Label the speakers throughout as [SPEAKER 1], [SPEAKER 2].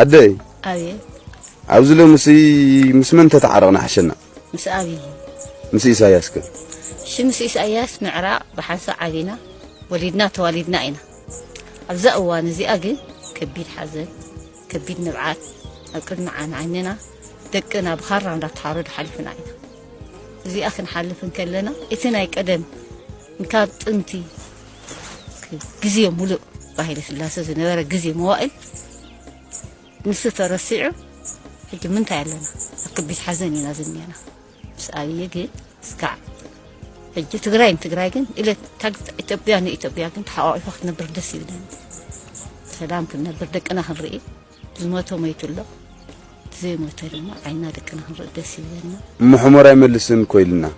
[SPEAKER 1] أدي
[SPEAKER 2] أبي
[SPEAKER 1] عاوزله مس من تتعرقنا حشنا
[SPEAKER 2] مس أبي
[SPEAKER 1] مس إساياس كده
[SPEAKER 2] مس إساياس معراء بحنسا علينا ولدنا توالدنا إنا أبزأوا نزي أجي كبير حزن كبير نبعات أكل معنا عننا دقنا بخار عند تحارد حلفنا إنا زي أخن حلفن كلنا إتنا يقدم نكاد أنتي جزية ملؤ باهي لسلاسة زنوارة جزية موائل نسي ترسيعه هيك من تعلنا أكبيت حزني نازلني أنا بس أبي يجي سكع هيك تقراين إلى تقت إتبيان تحقق وقت نبر دسي بدنا سلام كنا بردك أنا هنرئي الموتو ما يتولى زي ما ترينا عينا دك أنا هنرئي دسي بدنا
[SPEAKER 1] محمر يملسن كويلنا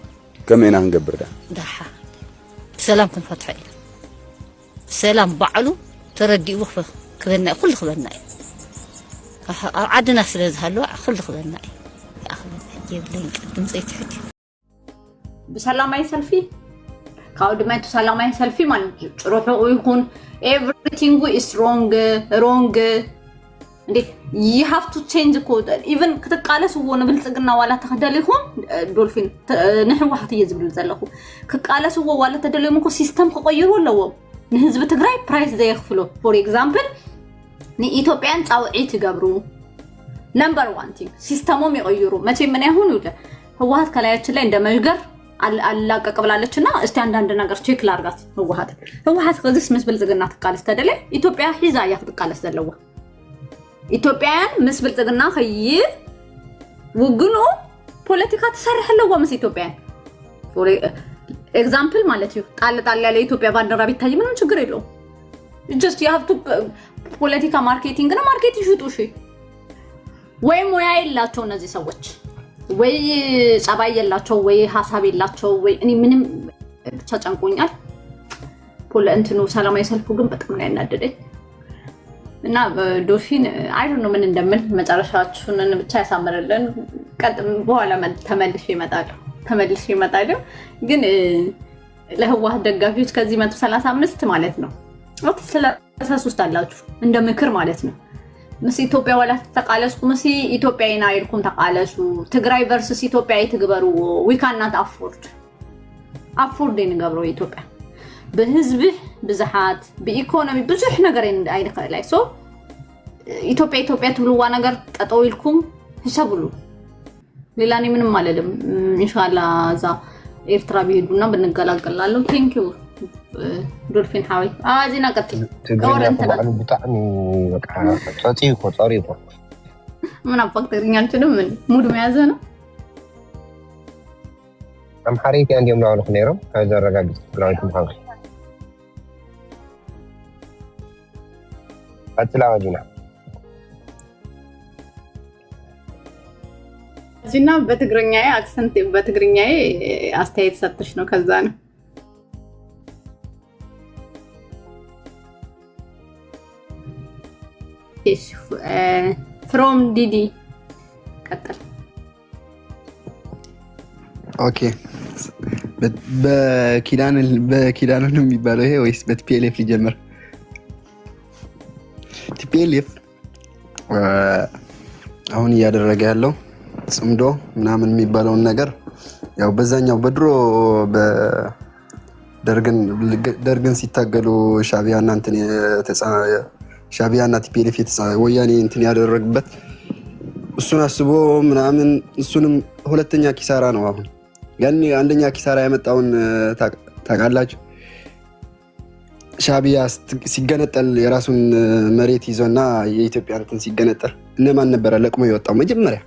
[SPEAKER 1] كم إنا هنقبر ده
[SPEAKER 2] دحا سلام كن فتحي سلام بعلو تردي وقفه كذا كل خبرنا عدنا سلز هلو كل خبرنا يا أخي جيب لي قدم زي تحكي
[SPEAKER 3] بسلام سلفي كاود ما تسلام سلفي ما روحو يكون everything is wrong you have to change the code even كتقالس هو نبلصقنا ولا تخدليكم دولفين نحو حتى يزبل زلخو كقالس هو ولا تدليمكو سيستم كقيروا ولا نحزب تግራይ ፕራይስ ዘይخፍሉ for example ንኢትዮጵያን ጻውዒት ይገብሩ number 1 thing ሲስተሙም ይቀይሩ መቼ ምን ይሁን ይውደ ህወሓት ከላያችን ላይ እንደመዥገር አላቀቅ ብላለችና እስቲ አንዳንድ ነገር ቼክ ላርጋት ህወሓት ከዚህ መስበል ዝግና ተቃለስ ተደለ ኢትዮጵያ ሂዛ ያፍጥቃለስ ዘለዋ ኢትዮጵያን መስበል ዝግና ኸይ ወግኖ ፖለቲካ ተሰርሐለዋ መስ ኢትዮጵያን for example ማለት ነው ጣል ያለ ኢትዮጵያ ባንዲራ ቢታይ ምንም ችግር የለውም just you have to ፖለቲካ ማርኬቲንግ ነው ማርኬት ይሽጡ እሺ ወይ ሙያ የላቸው እነዚህ ሰዎች ወይ ጸባይ የላቸው ወይ ሐሳብ የላቸው ወይ እኔ ምንም ተጨንቆኛል እንትኑ ሰላማዊ ሰልፉ ግን በጣም ነው ያናደደኝ እና ዶልፊን አይ ዶንት ኖ ምን እንደምን መጨረሻችሁን ብቻ ያሳምርልን ቀጥም በኋላ ተመልሼ እመጣለሁ ግን ለህወሓት ደጋፊዎች ከዚህ 135 ማለት ነው ስለ 33 አላችሁ እንደ ምክር ማለት ነው ምስ ኢትዮጵያ ወላ ተቃለሱ ምስ ኢትዮጵያና ይልኩም ተቃለሱ ትግራይ ቨርሰስ ኢትዮጵያ ይትግበሩ we cannot afford እንገብረው ኢትዮጵያ በህዝብ ብዛሃት በኢኮኖሚ ብዙሕ ነገር አይደለም ሶ ኢትዮጵያ ትብሉዋ ነገር ጠጠው ይልኩም ህሰብሉ ሌላኔ ምንም አለለም ኢንሻአላህ ዛ ኤርትራ ቢሄዱና ብንገላገላለን ቴንክ ዩ ዶልፊን ሃዊ አዚና ቀጥል
[SPEAKER 4] ተገረንተና በጣም በቃ ጾሪኮ
[SPEAKER 3] ምን አፈቅተኛ አንችልም ሙድ መያዘ ነው
[SPEAKER 4] አምሐሪት አንዲም ነው ነይሮም ካዘረጋግጥ ብላውትም ሃዊ አጥላዋጂና
[SPEAKER 3] ዚና በትግርኛዬ አክሰንት በትግርኛዬ አስተያየት ሰጥሽ ነው ከዛ ነው from Didi ቀጥል
[SPEAKER 5] ኦኬ በኪዳን ነው የሚባለው ይሄ ወይስ በቲፒኤልኤፍ ሊጀምር ቲፒኤልኤፍ አሁን እያደረገ ያለው ጽምዶ ምናምን የሚባለውን ነገር ያው በዛኛው በድሮ በደርግን ሲታገሉ ሻቢያና እንትን ሻቢያና ቲፒኤልኤፍ ወያኔ እንትን ያደረግበት እሱን አስቦ ምናምን እሱንም ሁለተኛ ኪሳራ ነው አሁን ያኔ አንደኛ ኪሳራ ያመጣውን ታቃላችሁ ሻቢያ ሲገነጠል የራሱን መሬት ይዞና የኢትዮጵያ እንትን ሲገነጠል እነማን ነበር ለቅሞ የወጣው መጀመሪያ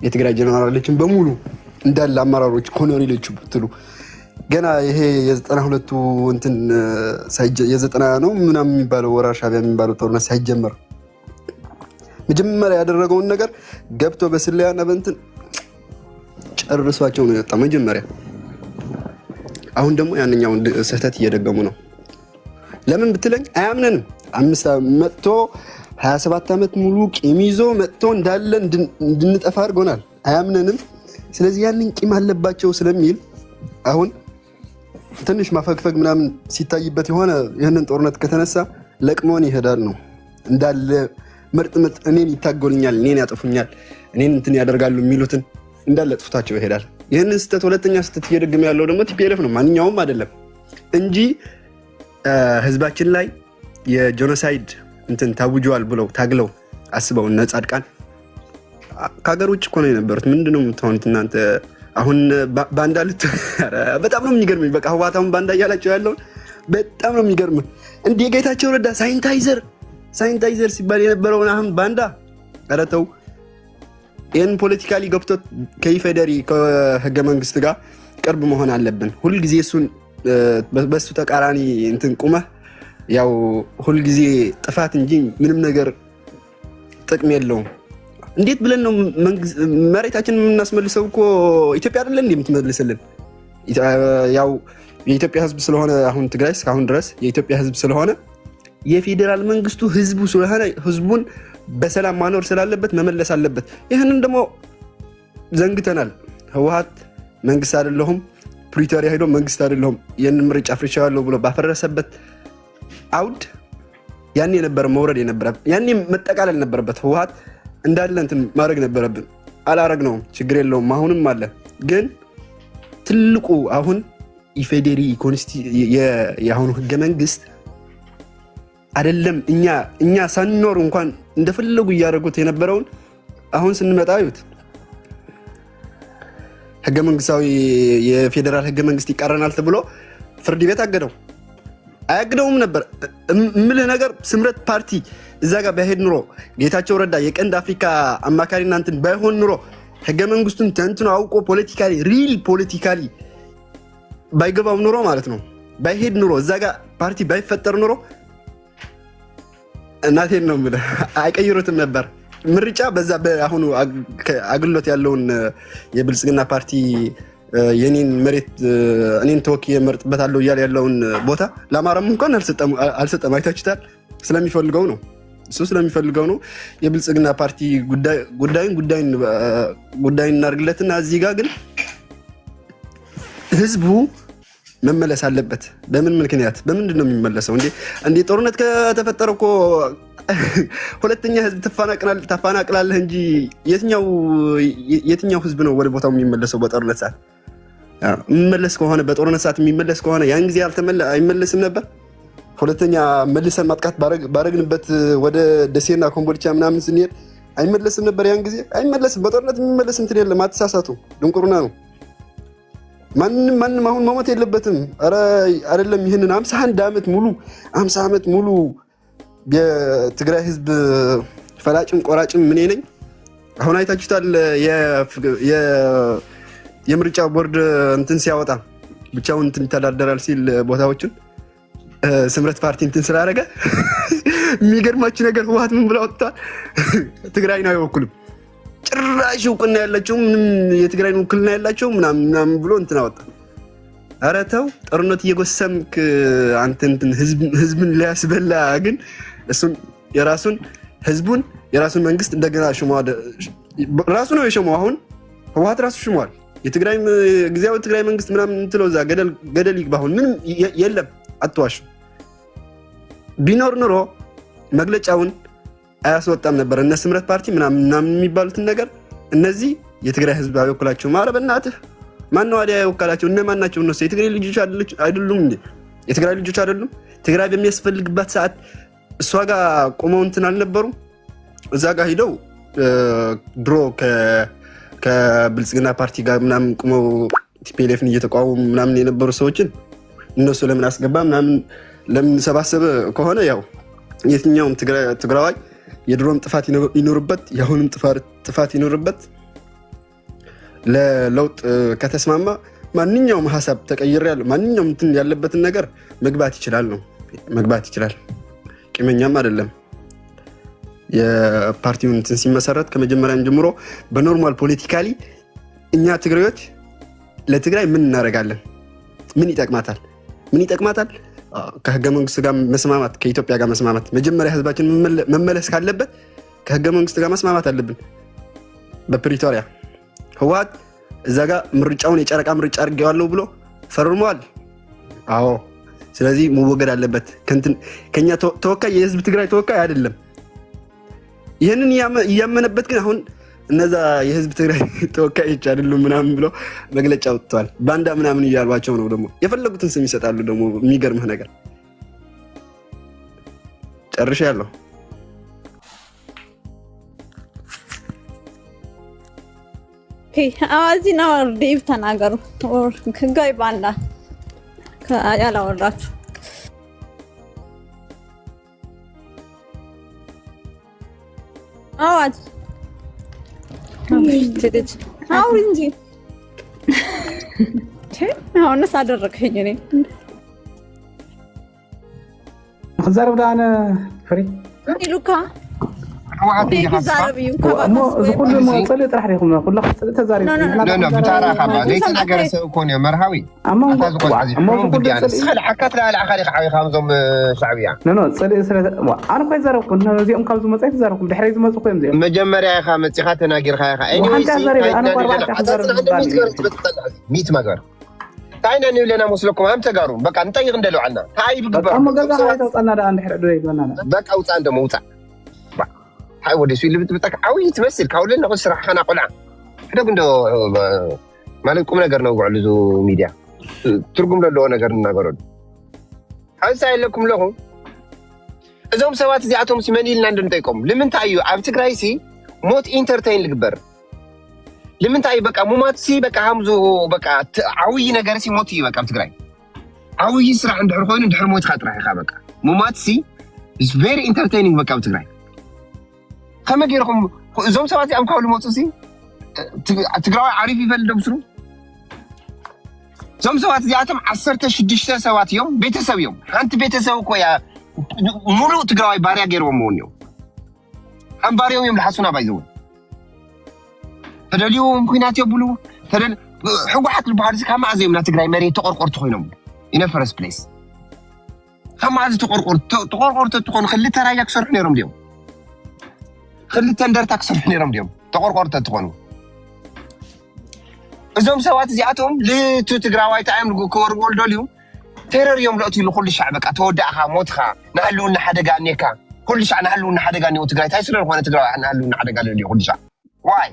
[SPEAKER 5] የትግራይ ጀነራሎችን በሙሉ እንዳለ አመራሮች ኮሎኔሎች ብትሉ ገና ይሄ የ92ቱ እንትን የ90 ነው ምናምን የሚባለው ወራር ሻቢያ የሚባለው ጦርነት ሳይጀመር መጀመሪያ ያደረገውን ነገር ገብቶ በስለያና በእንትን ጨርሷቸው ነው የወጣው መጀመሪያ አሁን ደግሞ ያንኛውን ስህተት እየደገሙ ነው ለምን ብትለኝ አያምነንም 5 መጥቶ 27 ዓመት ሙሉ ቂም ይዞ መጥቶ እንዳለ እንድንጠፋ አድርጎናል አያምነንም ስለዚህ ያንን ቂም አለባቸው ስለሚል አሁን ትንሽ ማፈግፈግ ምናምን ሲታይበት የሆነ ይሄንን ጦርነት ከተነሳ ለቅሞን ይሄዳል ነው እንዳለ ምርጥ እኔን ይታገሉኛል፣ እኔን ያጠፉኛል፣ እኔን እንትን ያደርጋሉ የሚሉትን እንዳለ ጥፍታቸው ይሄዳል። ይህንን ስህተት ሁለተኛ ስህተት እየደገመ ያለው ደግሞ ቲፒኤልኤፍ ነው፣ ማንኛውም አይደለም እንጂ ህዝባችን ላይ የጄኖሳይድ እንትን ታውጇል ብለው ታግለው አስበው እነ ጻድቃን ከሀገር ውጭ እኮ ነው የነበሩት። ምንድነው የምትሆኑት እናንተ? አሁን ባንዳ በጣም ነው የሚገርመኝ። በቃ ህወሓታውን ባንዳ እያላቸው ያለውን በጣም ነው የሚገርም። እንደ ጌታቸው ረዳ ሳይንታይዘር ሲባል የነበረውን አሁን ባንዳ። ኧረ ተው። ይህን ፖለቲካሊ ገብቶት ከኢፌዴሪ ከህገ መንግስት ጋር ቅርብ መሆን አለብን። ሁልጊዜ እሱን በሱ ተቃራኒ እንትን ቁመህ ያው ሁልጊዜ ጥፋት እንጂ ምንም ነገር ጥቅም የለውም። እንዴት ብለን ነው መሬታችንን የምናስመልሰው? እኮ ኢትዮጵያ አይደለ እንዴ የምትመልስልን? ያው የኢትዮጵያ ህዝብ ስለሆነ አሁን ትግራይ እስካሁን ድረስ የኢትዮጵያ ህዝብ ስለሆነ የፌዴራል መንግስቱ ህዝቡ ስለሆነ ህዝቡን በሰላም ማኖር ስላለበት መመለስ አለበት። ይህንን ደግሞ ዘንግተናል። ህወሓት መንግስት አይደለሁም፣ ፕሪቶሪያ ሄዶ መንግስት አይደለሁም ይህን ምርጫ አፍርሻለሁ ብሎ ባፈረሰበት አውድ ያኔ የነበረ መውረድ የነበረ ያኔ መጠቃለል ነበረበት። ህወሓት እንዳለ እንትን ማድረግ ነበረብን። አላረግነውም፣ ችግር የለውም። አሁንም አለ። ግን ትልቁ አሁን ኢፌዴሪ የአሁኑ ህገ መንግስት አይደለም እኛ ሳንኖር እንኳን እንደፈለጉ እያደረጉት የነበረውን አሁን ስንመጣ ይሁት ህገ መንግስታዊ የፌዴራል ህገ መንግስት ይቃረናል ተብሎ ፍርድ ቤት አገደው። አያግደውም ነበር እምልህ ነገር ስምረት ፓርቲ እዛ ጋር ባይሄድ ኑሮ ጌታቸው ረዳ የቀንድ አፍሪካ አማካሪና እንትን ባይሆን ኑሮ ህገ መንግስቱን ተንትኖ አውቆ ፖለቲካሊ ባይገባው ኑሮ ማለት ነው ባይሄድ ኑሮ እዛ ጋር ፓርቲ ባይፈጠር ኑሮ እናቴን ነው የምልህ አይቀይሩትም ነበር። ምርጫ በዛ በአሁኑ አግሎት ያለውን የብልጽግና ፓርቲ የኔን መሬት እኔን ተወክዬ እመርጥበታለሁ እያለ ያለውን ቦታ ለአማራም እንኳን አልሰጠም። አይታችሁታል። ስለሚፈልገው ነው እሱ ስለሚፈልገው ነው። የብልጽግና ፓርቲ ጉዳይን እናድርግለትና እዚህ ጋር ግን ህዝቡ መመለስ አለበት። በምን ምክንያት በምንድን ነው የሚመለሰው? እንዴ ጦርነት ከተፈጠረ እኮ ሁለተኛ ህዝብ ታፈናቅላለህ እንጂ የትኛው ህዝብ ነው ወደ ቦታው የሚመለሰው? በጦርነት ሰዓት የሚመለስ ከሆነ በጦርነት ሰዓት የሚመለስ ከሆነ ያን ጊዜ አይመለስም ነበር። ሁለተኛ መልሰን ማጥቃት ባረግንበት ወደ ደሴና ኮምቦልቻ ምናምን ስንሄድ አይመለስም ነበር። ያን ጊዜ አይመለስም። በጦርነት የሚመለስ እንትን የለም። አትሳሳቱ። ድንቁርና ነው። ማንም አሁን መሞት የለበትም። ኧረ አይደለም። ይህንን 50 ዓመት ሙሉ የትግራይ ህዝብ ፈላጭም ቆራጭም ምን ነኝ። አሁን አይታችሁታል። የምርጫ ቦርድ እንትን ሲያወጣ ብቻውን እንትን ይተዳደራል ሲል ቦታዎችን ስምረት ፓርቲ እንትን ስላደረገ የሚገርማችሁ ነገር ህወሓት ምን ብላ ወጥቷል? ትግራይን አይወክሉም ጭራሽ እውቅና ያላቸው ምንም የትግራይን ውክልና ያላቸው ምናምን ብሎ እንትን አወጣ። ኧረ ተው። ጦርነት እየጎሰምክ አንተ እንትን ህዝብን ሊያስበላ ግን እሱን የራሱን መንግስት እንደገና ራሱ ነው የሾመው። አሁን ህወሓት ራሱ ሾመዋል። የትግራይ ጊዜያዊ ትግራይ መንግስት ምናምን እንትለው እዛ ገደል ይግባ። አሁን ምንም የለም። አትዋሹ። ቢኖር ኑሮ መግለጫውን አያስወጣም ነበር። እነ ስምረት ፓርቲ ምናምን የሚባሉትን ነገር እነዚህ የትግራይ ህዝብ አይወክላቸውም። ኧረ በእናትህ ማን ነው አዲያ አይወክላቸው? እነማን ናቸው እነሱ? የትግራይ ልጆች አይደሉም እንዴ? የትግራይ ልጆች አይደሉም? ትግራይ በሚያስፈልግባት ሰዓት እሷ ጋር ቆመው እንትን አልነበሩም? እዛ ጋር ሂደው ድሮ ከብልጽግና ፓርቲ ጋር ምናምን ቆመው ቲፒኤልኤፍን እየተቃወሙ ምናምን የነበሩ ሰዎችን እነሱ ለምን አስገባ ምናምን ለምን ሰባሰበ ከሆነ ያው የትኛውም ትግራዋይ የድሮም ጥፋት ይኖርበት የአሁንም ጥፋት ይኖርበት ለለውጥ ከተስማማ ማንኛውም ሀሳብ ተቀይሬያለሁ ማንኛውም እንትን ያለበትን ነገር መግባት ይችላል። ቂመኛም አይደለም። የፓርቲው እንትን ሲመሰረት ከመጀመሪያም ጀምሮ በኖርማል ፖለቲካሊ እኛ ትግሬዎች ለትግራይ ምን እናደርጋለን? ምን ይጠቅማታል? ከህገ መንግስት ጋር መስማማት፣ ከኢትዮጵያ ጋር መስማማት። መጀመሪያ ህዝባችን መመለስ ካለበት ከህገ መንግስት ጋር መስማማት አለብን። በፕሪቶሪያ ህወሓት እዛ ጋር ምርጫውን የጨረቃ ምርጫ አድርጌዋለሁ ብሎ ፈርሟል። አዎ። ስለዚህ መወገድ አለበት። ከኛ ተወካይ የህዝብ ትግራይ ተወካይ አይደለም። ይሄንን ያመነበት ግን አሁን እነዛ የህዝብ ትግራይ ተወካዮች አይደሉም ምናምን ብሎ መግለጫ ወጥቷል። ባንዳ ምናምን እያሏቸው ነው። ደግሞ የፈለጉትን ስም ይሰጣሉ። ደግሞ የሚገርምህ ነገር ጨርሻለሁ።
[SPEAKER 6] እዚህ ነው ዴቭ ተናገሩ። ህጋዊ ባንዳ ያላወራችሁ አዋጅ አውሪ እንጂ አሁንስ አደረግኸኝ። እኔ
[SPEAKER 7] خزار ولا أنا فري
[SPEAKER 6] لوكا
[SPEAKER 7] كل ما طلعت راح يكون كل خسرت تزاري
[SPEAKER 4] لا بتاع خبا ليش أنا جالس أكون مرهوي أما بدي أنا خل حكت لا خلي خامزهم شعبية
[SPEAKER 7] لا صلي أنا كويس زارو كنا زي خامزهم ما زارو كم دحري زي زقوم زي
[SPEAKER 4] مجمر يا خامس خاتنا غير خا
[SPEAKER 7] أنا أربعة خزار
[SPEAKER 4] 100 مجر تاينا نيلنا مسلكم هم تجارون بقى أنت يغندلوا عنا هاي بقى
[SPEAKER 7] أما قصة هاي توصلنا ده عند حد دوي بنا
[SPEAKER 4] بقى أوت عنده موتى هاي ودي سوي اللي بتبتك عوي تمثل كاولنا قص راح أنا قلعة هذا بندو ما لكم نقدر نوقع لزو ميديا ترجم له نقدر نقرد هاي سائل لكم لهم إذا هم سوات زياتهم سماني لنا ندنتكم لمن تعيو عبتك رايسي موت إنترتين الكبر لمن تعي بقى مومات سي بقى همزو بقى عوي نجارسي موتي بقى بتقرأي عوي يسرع عند حرقين عند حرموت خاطر يا خابك مومات سي is very entertaining بقى بتقرأي خم غيركم زوم سواتي أم كاولو موتو سي تقرأي عارف يفعل دبسرو زوم سواتي زياتهم 16 سوات يوم بيتساوي يوم أنت بيتساوي كويا مولو تقرأي باريا غير ومونيو هم باريا يوم لحسونا بايزون تدليوم كينات يبلو تدل حقوحات البحر كم عزيم لا تقرأي مري تقرقر تخينهم in a first place كم عزي تقرقر تكون خلي ترى يكسر نيرم ديوم خلي تندر تكسر نيرم ديوم تقرقر تكونوا إذا سوات زياتهم ليه تقرأي تعمل كور جول دليوم تيرر يوم لقتي لكل شعبك أتودعها موتها نقلوا إن حدا قانيكا كل شعب نقلوا إن حدا قاني وتقرأي تايسر وأنا تقرأي نقلوا إن حدا قاني كل شعب why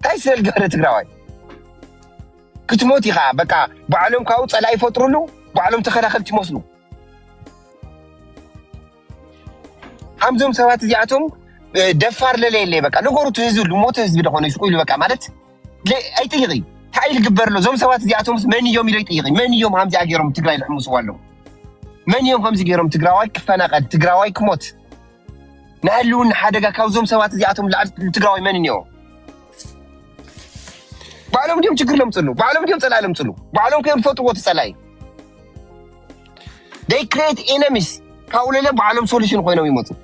[SPEAKER 4] تايسر الجهر تقرأي كتموتي خا بقى بعلم كاوت على يفطروا له بعلم تخلخل تموسلو همزم سوات زياتهم دفار لليلي بقى نقولوا تهزوا الموت هز بدهون يسقول بقى مالت ليه أي تيغي هاي الجبر له زم سوات زياتهم من يوم يريد يغي من يوم همزي أجيرهم تقرأي الحمص والله من يوم همزي أجيرهم تقرأي كفنا قد تقرأي كموت نقلون حدا كاوزم سوات زياتهم تقرأي من يوم بعلم ديهم شكر لهم تصلوا بعلم ديهم صلاة لهم تصلوا بعلم كيف فوتوا وتصلاي they create enemies كاوله له بعلم solution خوينا ويموتوا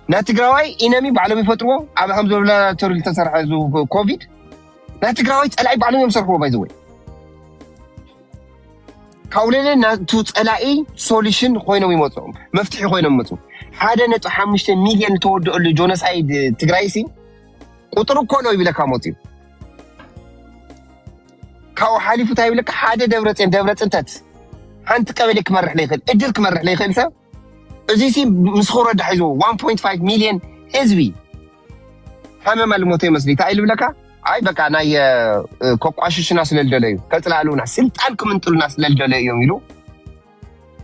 [SPEAKER 4] ناتقراوي enemy بعلم يفطروا أبى همزة ولا توري تسرح زو كوفيد ناتقراوي تصلاي بعلم يمسرحوا بايزوي كاوله له ناتو تصلاي solution خوينا ويموتوا مفتاح خوينا ويموتوا هذا نتو 5 مليون تودوا لجونوسايد تقرايسي قطروا كله يبي لك موتي كاو حالي فتاي لك حدا دبرت انتت انت قبلك مرح لي خل اجلك مرح لي خلسه ازي سي مسخوره دحيزو 1.5 مليون حزبي حمام الموتي مسلي تايل لك اي بقى انا كوقاششنا سلالدليو كتلالونا سلطانكم انطلنا سلالدليو يميلو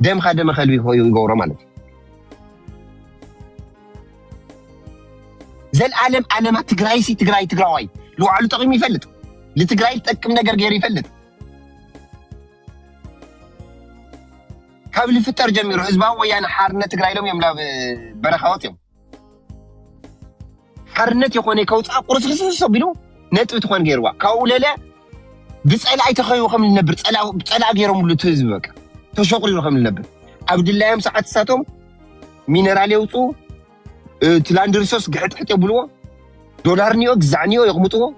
[SPEAKER 4] دم خدم خلوي هو يغورو مالك زل عالم علامات تግራይሲ ትግራዋይ لوعلو تقيم يفلط لتግራይ تقم ነገር غير يفلط قبل فتر جميرو حزبا ويانا حارነት ትግራይ لهم يملا برخاوت يوم حارነት يكوني كوص قرصص بيلو نطب تكون غيروا كاولله بصلاي تخيو خم لنبر صلا غيرهم له تهزب بقى تشقري له خم لنبر عبد الله يم ساعات ساتهم مينرال يوصو تلاندرسوس قعد حتى بلو دولار نيو غزعنيو يقمطو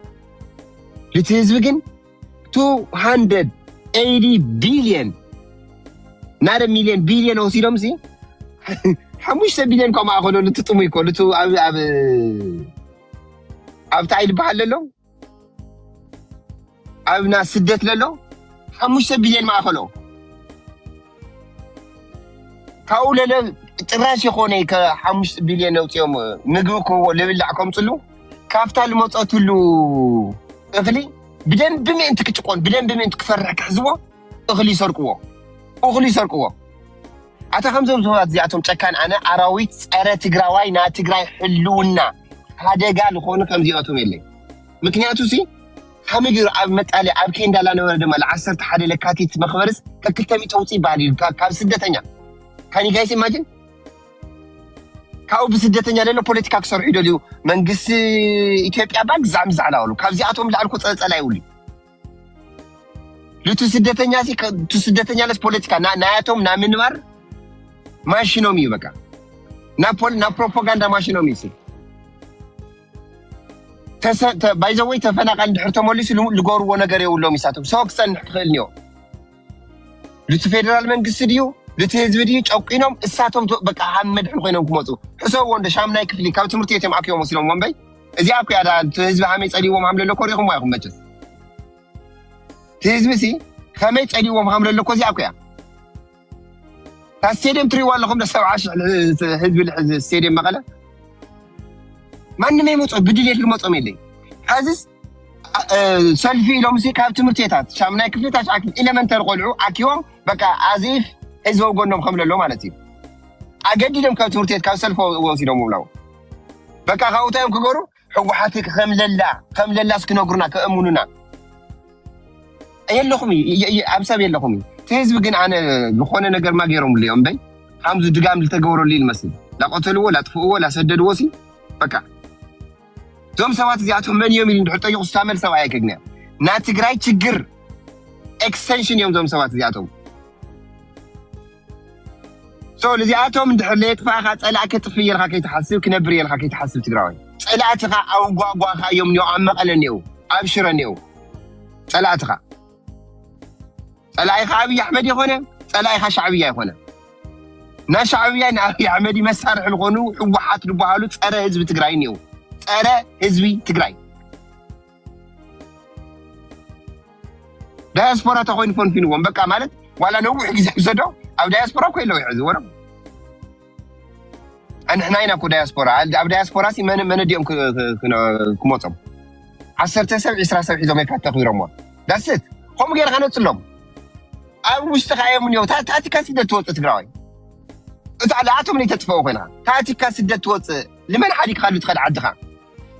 [SPEAKER 4] لتهزب ግን 280 بليون نار مليون بليون او سيدوم سي 5 بليون كما اخذوا لتطمي كو لتو اب تعيل بحال له ابنا سدت له 5 بليون ما اخذوا كاوله ጭራሽ የሆነ ከ5 ቢሊዮን ነውጽዮም ምግብ እኮ ለብላዕ ከምፅሉ ካፍታ ልመፀትሉ እኽሊ ብደንብ ምን ትክጭቆን ብደንብ ምን ትክፈርሕ ክሕዝቦ እኽሊ ይሰርቅዎ ኣታ ከምዞም ዝሆባት እዚኣቶም ጨካን ኣነ ኣራዊት ፀረ ትግራዋይ ና ትግራይ ሕልውና ሓደጋ ዝኾኑ ከምዚኣቶም የለይ ምክንያቱ ሲ ከምግር ኣብ መጣሊ ኣብ ኬንዳላ ነበረ ድማ ለ11 ለካቲት መኽበርስ ከክልተሚ ተውፂ ይበሃል እዩ ካብ ስደተኛ ካን you guys imagine ካው ብስደተኛ ለለ ፖለቲካ ክሰርሑ ይደልዩ መንግስቲ ኢትዮጵያ ባንክ ዛዕላውሉ ካብዚኣቶም ላልኩ ፀፀላ ይውሉ ልቱ ስደተኛ ሲ ቱ ስደተኛ ለስ ፖለቲካ ናያቶም ና ምንባር ማሽኖም እዩ በቃ ና ፕሮፓጋንዳ ማሽኖም እዩ ባይዘወይ ተፈናቃል ድሕር ተመሊሱ ልጎርዎ ነገር የውሎም ይሳቶም ሰው ክፀንሕ ክኽእል ኒዮ ልቱ ፌደራል መንግስቲ ድዩ ልቱ ህዝቢ ድዩ ጨቂኖም እሳቶም በቃ ሓመድሕን ኮይኖም ክመፁ ሕሰብ ወንደ ሻምናይ ክፍሊ ካብ ትምህርቲ ቤት ኣኪቦም ወሲዶም ወንበይ እዚኣ እኮ ያዳ ህዝቢ ከመይ ፀሊዎም ሃምለሎ ኮሪኹም ዋይኹም መቸስ ህዝቢ ሲ ከመይ ፀሊዎም ሃምለሎ ኮ እዚኣ እኮ ያ تا ستاديوم تريوا لكم ده 70 حزب الستاديوم مقاله ما انه ما يموت بدليل الموطم يلي حاسس سلفي لو مسك كاب تمرتيتات شامناي كفلتاش اكل اليمنتر قلعو اكيوم بقى عزيف حزب وغنم خمللو مالتي اجددم كاب تمرتيت كاب سلفو وسيدو مبلاو بقى غاوتايم كغورو حوحاتك خمللا اسكنغرنا كاموننا يلخم ابساب يلخم تهزب ግን አነ ለኾነ ነገር ማገሮም ሊዮም በይ ሐምዙ ድጋም ልተገወረልኝ ይመስል ላቆተልዎ ላጥፍዎ ላሰደድዎ ሲ በቃ ዞም ሰባት እዚአቶም መን የሚል እንደጠይቁ ስታመል ሰው አይከግና ና ትግራይ ችግር ኤክስቴንሽን የም ዞም ሰባት እዚአቶም ሶ ለዚአቶም እንደለ ይጥፋኻ ጸላከ ጥፍየልካ ከይተሐስብ ክነብር የልካ ከይተሐስብ ትግራዋይ ጸላትኻ አውጓጓኻ የም ነው አመቀለኔው አብሽረኔው ጸላትኻ ጸላይኻ አብይ አሕመድ ይኾነ ጸላይኻ ሻዕብያ ይኾነ ና ሻዕብያ ና አብይ አሕመድ መሳርሕ ልኾኑ ሕወሓት ልበሃሉ ፀረ ህዝቢ ትግራይ ነው ፀረ ህዝቢ ትግራይ ዳያስፖራ ተኾይኑ ኮንፊንዎም በቃ ማለት ዋላ ነውሕ ግዜ ዘዶ ኣብ ዳያስፖራ ኮይለው ይሕዝ ወራ አንሕናይና ኮ ዳያስፖራ ኣብ ዳያስፖራ ሲ መን ዲኦም ክመጾም 10 ሰብ 20 ሰብ ሒዞም ይካተኽሮም ዳስት ቆም ገይርካ ነጽሎም ኣብ ውሽጥ ካየሙን ነው ታቲካ ስደት ወጥ ትግራዋይ እታላአቶም ነው ተጥፈው ኮይና ታቲካ ስደት ወጥ ለምን ሓዲክ ካሉ ትኸድ ዓድኻ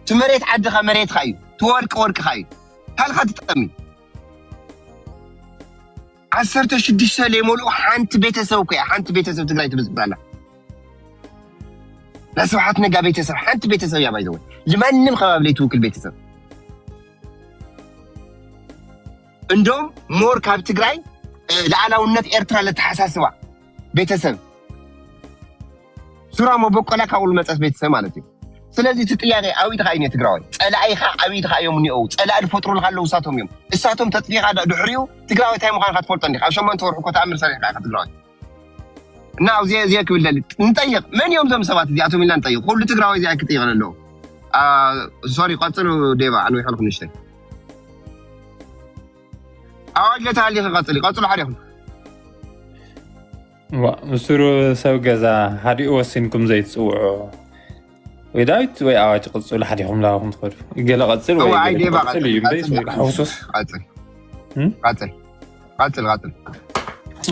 [SPEAKER 4] ትመሬት ዓድኻ መሬት ካዩ ትወርቅ ካዩ ታልኻ ትጠሚ 16 ለሞሉ ሓንቲ ቤተሰብ ኮያ ሓንቲ ቤተሰብ ትግራይ ትብዝባላ ለስብሓት ነጋ ቤተሰብ ሓንቲ ቤተሰብ ያ ባይዘው ለማንም ከባቢ ላይ ትውክል ቤተሰብ እንደም ሞር ካብ ትግራይ ለዓላውነት ኤርትራ ለተሐሳስባ ቤተሰብ ሱራ መበቆላ ካውል መጽፍ ቤተሰብ ማለት ነው ስለዚህ ትጥያቄ አዊት ካይነ ትግራዋይ ጸላይኻ አዊት ካዮም ነው ጸላል ፈጥሩ ለካለው ሳቶም እዮም እሳቶም ተጥፊኻ ድሕሪው ትግራዋይ ታይ መኻን ከተፈልጦ እንዲኻ ኣብ ሸመንተ ወርሑ ከተኣምር ሰሪሕካ ትግራዋይ እና እዚ ክብል እንጠይቅ ምን እዮም ዘም ሰባት እዚኣቶም ኢልና እንጠይቅ ሁሉ ትግራዋይ እዚ ክጥይቅ ኣለዎ ሶሪ ቀጽሉ ዴባ ኣኑ ይሐልኩም ንሽተይ أول تعالي قتل حريهم
[SPEAKER 8] مسرو سو جزا هادي وسنكم زي تصوعوا ويدايت وي أواج قتل حريهم لا هم تقول قال قتل وي قتل يمديس حوسوس
[SPEAKER 4] قتل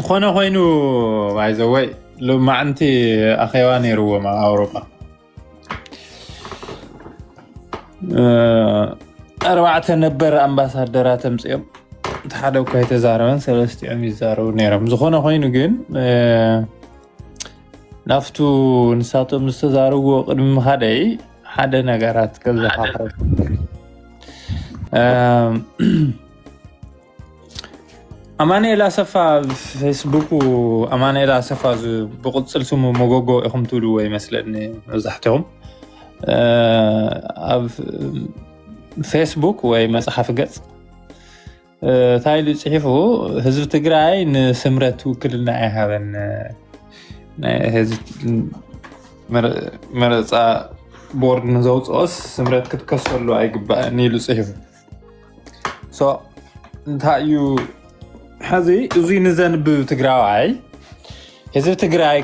[SPEAKER 8] خوينو عايزوي لو ما أنت أخواني روما مع أوروبا أربعة نبر أمباسادرات أمسيهم تحدوا كهيت زارون سلست يوم يزارو نيرم زخونه خوينو جن نفتو نساتو مستزارو قدم هذا حدا نجارات كذا حرف أمانة إلى صفة فيسبوك وأمانة إلى صفة بقصة سمو مجوجو إخم تلوي مثلاً زحتهم فيسبوك ومسحة في قص تايلو صحيفو حزب تግራይ ንስምረት ውክልና አይሃበን ህዝብ መረፃ ቦርድ ንዘውፅኦስ ስምረት ክትከሰሉ አይግባእን ኢሉ ጽሒፉ ሶ እንታዩ ሕዚ እዚ ንዘንብ ትግራዋይ ህዝብ ትግራይ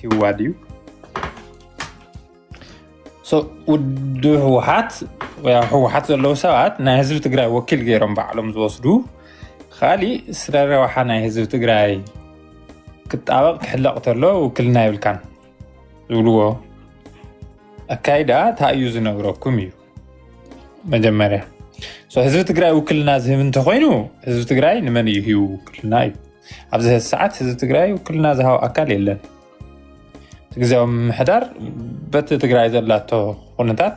[SPEAKER 8] ይዋድዩ ውድ ህወሓት ዘለዉ ሰባት ናይ ህዝቢ ትግራይ ወኪል ገይሮም ባዕሎም ዝወስዱ ካሊእ ስለ ረብሓ ናይ ህዝቢ ትግራይ ክጣበቕ ክሕለቕ ተሎ ውክልና ይብልካን ዝብልዎ ኣካይዳ እንታይ እዩ ዝነግረኩም እዩ መጀመርያ ህዝቢ ትግራይ ውክልና ዝህብ እንተኮይኑ ህዝቢ ትግራይ ንመን እዩ ሂቡ ውክልና እዩ ኣብዚ ሰዓት ህዝቢ ትግራይ ውክልና ዝሃብ ኣካል የለን ግዜያዊ ምሕዳር በቲ ትግራይ ዘላቶ ኩነታት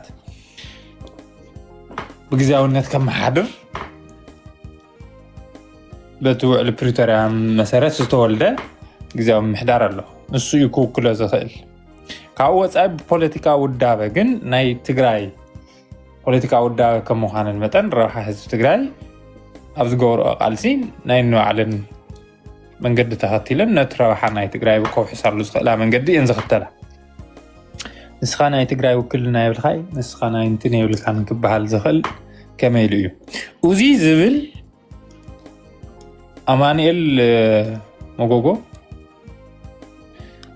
[SPEAKER 8] ብግዜያውነት ከመሓድር በቲ ውዕሊ ፕሪቶርያ መሰረት ዝተወልደ ግዜያዊ ምሕዳር ኣሎ ንሱ እዩ ክውክሎ ዝኽእል ካብኡ ወፃኢ ብፖለቲካ ውዳበ ግን ናይ ትግራይ ፖለቲካ ውዳበ ከም ምዃነን መጠን ረብሓ ህዝቢ ትግራይ ኣብ ዝገበርኦ ቃልሲ ናይ ንባዕለን መንገዲ ተኸቲለን ነቲ ረብሓ ናይ ትግራይ ከውሕሳሉ ዝኽእላ መንገዲ እየን ዝኽተላ ንስኻ ናይ ትግራይ ውክልና የብልካይ ንስኻ ናይ እንትን የብልካን ክበሃል ዝኽእል ከመይ ኢሉ እዩ እዚ ዝብል ኣማኒኤል መጎጎ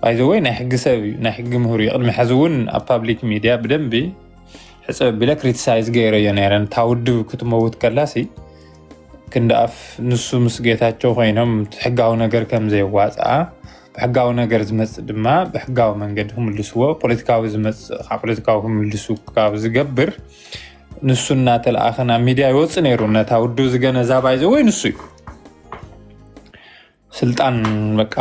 [SPEAKER 8] ባይዘወይ ናይ ሕጊ ሰብ እዩ ናይ ሕጊ ምሁር እዩ ቅድሚ ሕዚ እውን ኣብ ፓብሊክ ሚድያ ብደንቢ ሕፅብ ኣቢለ ክሪቲሳይዝ ገይረ እዮ ነይረን እታ ውድብ ክትመውት ከላሲ ክንደኣፍ ንሱ ምስ ጌታቸው ኮይኖም ሕጋዊ ነገር ከም ዘይዋፅኣ ብሕጋዊ ነገር ዝመፅእ ድማ ብሕጋዊ መንገዲ ክምልስዎ ፖለቲካዊ ዝመፅእ ካብ ፖለቲካዊ ክምልሱ ካብ ዝገብር ንሱ እናተለኣኸ ናብ ሚድያ ይወፅእ ነይሩ ነታ ውድብ ዝገነዛብ ባይዘወይ ንሱ እዩ ስልጣን በቃ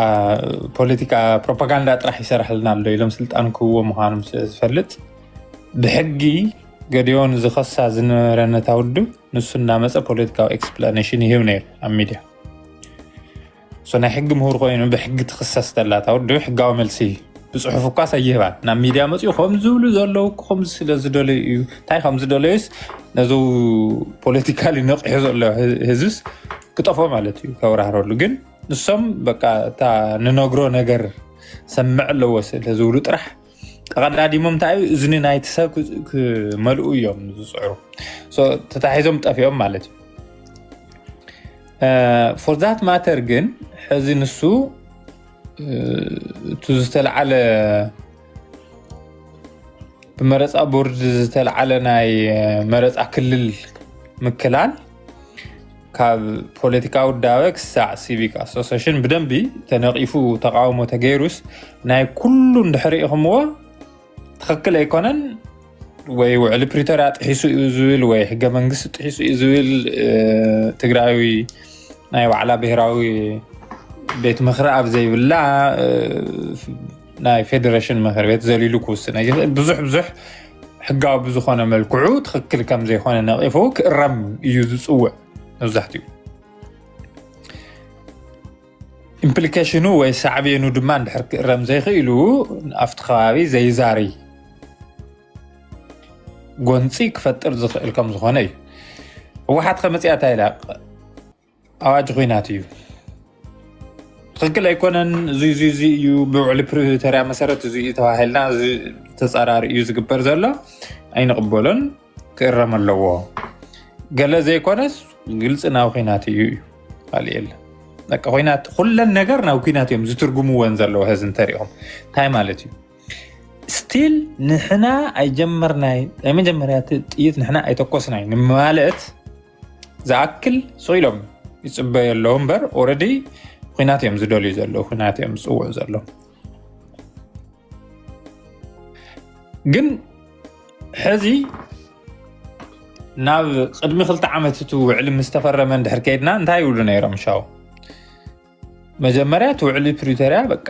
[SPEAKER 8] ፖለቲካ ፕሮፓጋንዳ ጥራሕ ይሰርሐልና ኣሎ ኢሎም ስልጣን ክህዎ ምዃኖም ዝፈልጥ ብሕጊ ገዲዮን ዝኸሳ ዝነበረ ነታ ውድብ ንሱ እናመፀ ፖለቲካዊ ኤክስፕላኔሽን ይህብ ነይሩ ኣብ ሚድያ ናይ ሕጊ ምሁር ኮይኑ ብሕጊ ትኽሰስ ተላ እታ ውድብ ሕጋዊ መልሲ ብፅሑፍ እኳ ሰይህባን ናብ ሚድያ መፅኡ ከም ዝብሉ ዘለዉ ከምዚ ስለ ዝደለዩ እዩ እንታይ ከም ዝደለዩስ ነዚ ፖለቲካሊ ነቂሑ ዘሎ ህዝብስ ክጠፎ ማለት እዩ ከብራህረሉ ግን ንሶም በቃ እታ ንነግሮ ነገር ሰምዕ ኣለዎ ስለ ዝብሉ ጥራሕ ተቐዳዲሞም እንታይ እዩ እዝኒ ናይቲ ሰብ ክመልኡ እዮም ዝፅዕሩ ተታሒዞም ጠፊኦም ማለት እዩ ፎር ዛት ማተር ግን ሕዚ ንሱ እቲ ዝተለዓለ ብመረፃ ቦርድ ዝተለዓለ ናይ መረፃ ክልል ምክላል ካብ ፖለቲካዊ ውዳበ ክሳዕ ሲቪክ ኣሶሲሽን ብደንቢ ተነቂፉ ተቃውሞ ተገይሩስ ናይ ኩሉ እንድሕሪ ኢኹምዎ ትኽክል ኣይኮነን ወይ ውዕሊ ፕሪቶርያ ጥሒሱ እዩ ዝብል ወይ ሕገ መንግስቲ ጥሒሱ እዩ ዝብል ትግራዊ ናይ ባዕላ ብሄራዊ ቤት ምክሪ ኣብ ዘይብላ ናይ ፌደሬሽን ምክሪ ቤት ዘሊሉ ክውስን ብዙሕ ሕጋዊ ብዝኾነ መልክዑ ትኽክል ከም ዘይኮነ ነቂፉ ክእረም እዩ ዝፅውዕ መብዛሕትኡ ኢምፕሊኬሽኑ ወይ ሳዕቤኑ ድማ እንድሕር ክእረም ዘይኽእሉ ኣብቲ ከባቢ ዘይዛሪ ጎንፂ ክፈጥር ዝኽእል ከም ዝኾነ እዩ ህወሓት ከመፅያታ ኢላ ኣዋጅ ኩናት እዩ ትኽክል ኣይኮነን እዚ እዩ ብውዕሊ ፕሪቶርያ መሰረት እዚ ተባሂልና ተፃራሪ እዩ ዝግበር ዘሎ ኣይንቕበሎን ክእረም ኣለዎ ገለ ዘይኮነስ ግልፂ ናብ ኩናት እዩ ካሊእ የለ በቃ ኩናት ኩለን ነገር ናብ ኩናት እዮም ዝትርጉምዎን ዘለዎ ህዝቢ እንተሪኦም እንታይ ማለት እዩ ስቲል ንሕና ኣይጀመርናይ ናይ መጀመርያ ጥይት ንሕና ኣይተኮስናይ ማለት ዝኣክል ስኢሎም ይፅበዩ ኣለዉ እምበር ኦልሬዲ ኩናት እዮም ዝደልዩ ዘለዉ ኩናት እዮም ዝፅውዑ ዘለዉ ግን ሕዚ ናብ ቅድሚ 2 ዓመት እቲ ውዕሊ ምስ ተፈረመ እንድሕር ከይድና እንታይ ይብሉ ነይሮም ሻው መጀመርያ እቲ ውዕሊ ፕሪቶርያ በቃ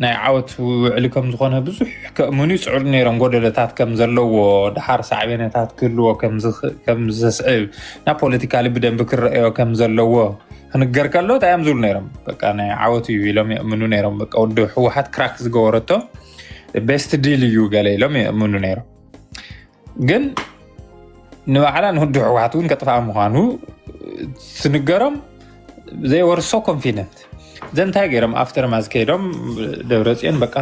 [SPEAKER 8] ናይ ዓወት ውዕሊ ከም ዝኾነ ብዙሕ ከእምኑ ይፅዕሩ ነይሮም ጎደለታት ከም ዘለዎ ድሓር ሳዕቤነታት ክህልዎ ከም ዘስዕብ ናብ ፖለቲካሊ ብደንቢ ክረአዮ ከም ዘለዎ ክንገር ከሎ እንታይ እዮም ዝብሉ ነይሮም በቃ ናይ ዓወት እዩ ኢሎም የእምኑ ነይሮም በቃ ወዲ ህወሓት ክራክ ዝገበረቶ ቤስት ዲል እዩ ገለ ኢሎም የእምኑ ነይሮም ግን ንባዕላ ንወዲ ህወሓት እውን ከጥፍኣ ምዃኑ ስንገሮም they were so confident ዘንታይ ገይሮም ኣፍተር ማዝ ከይዶም ደብረፅዮን በቃ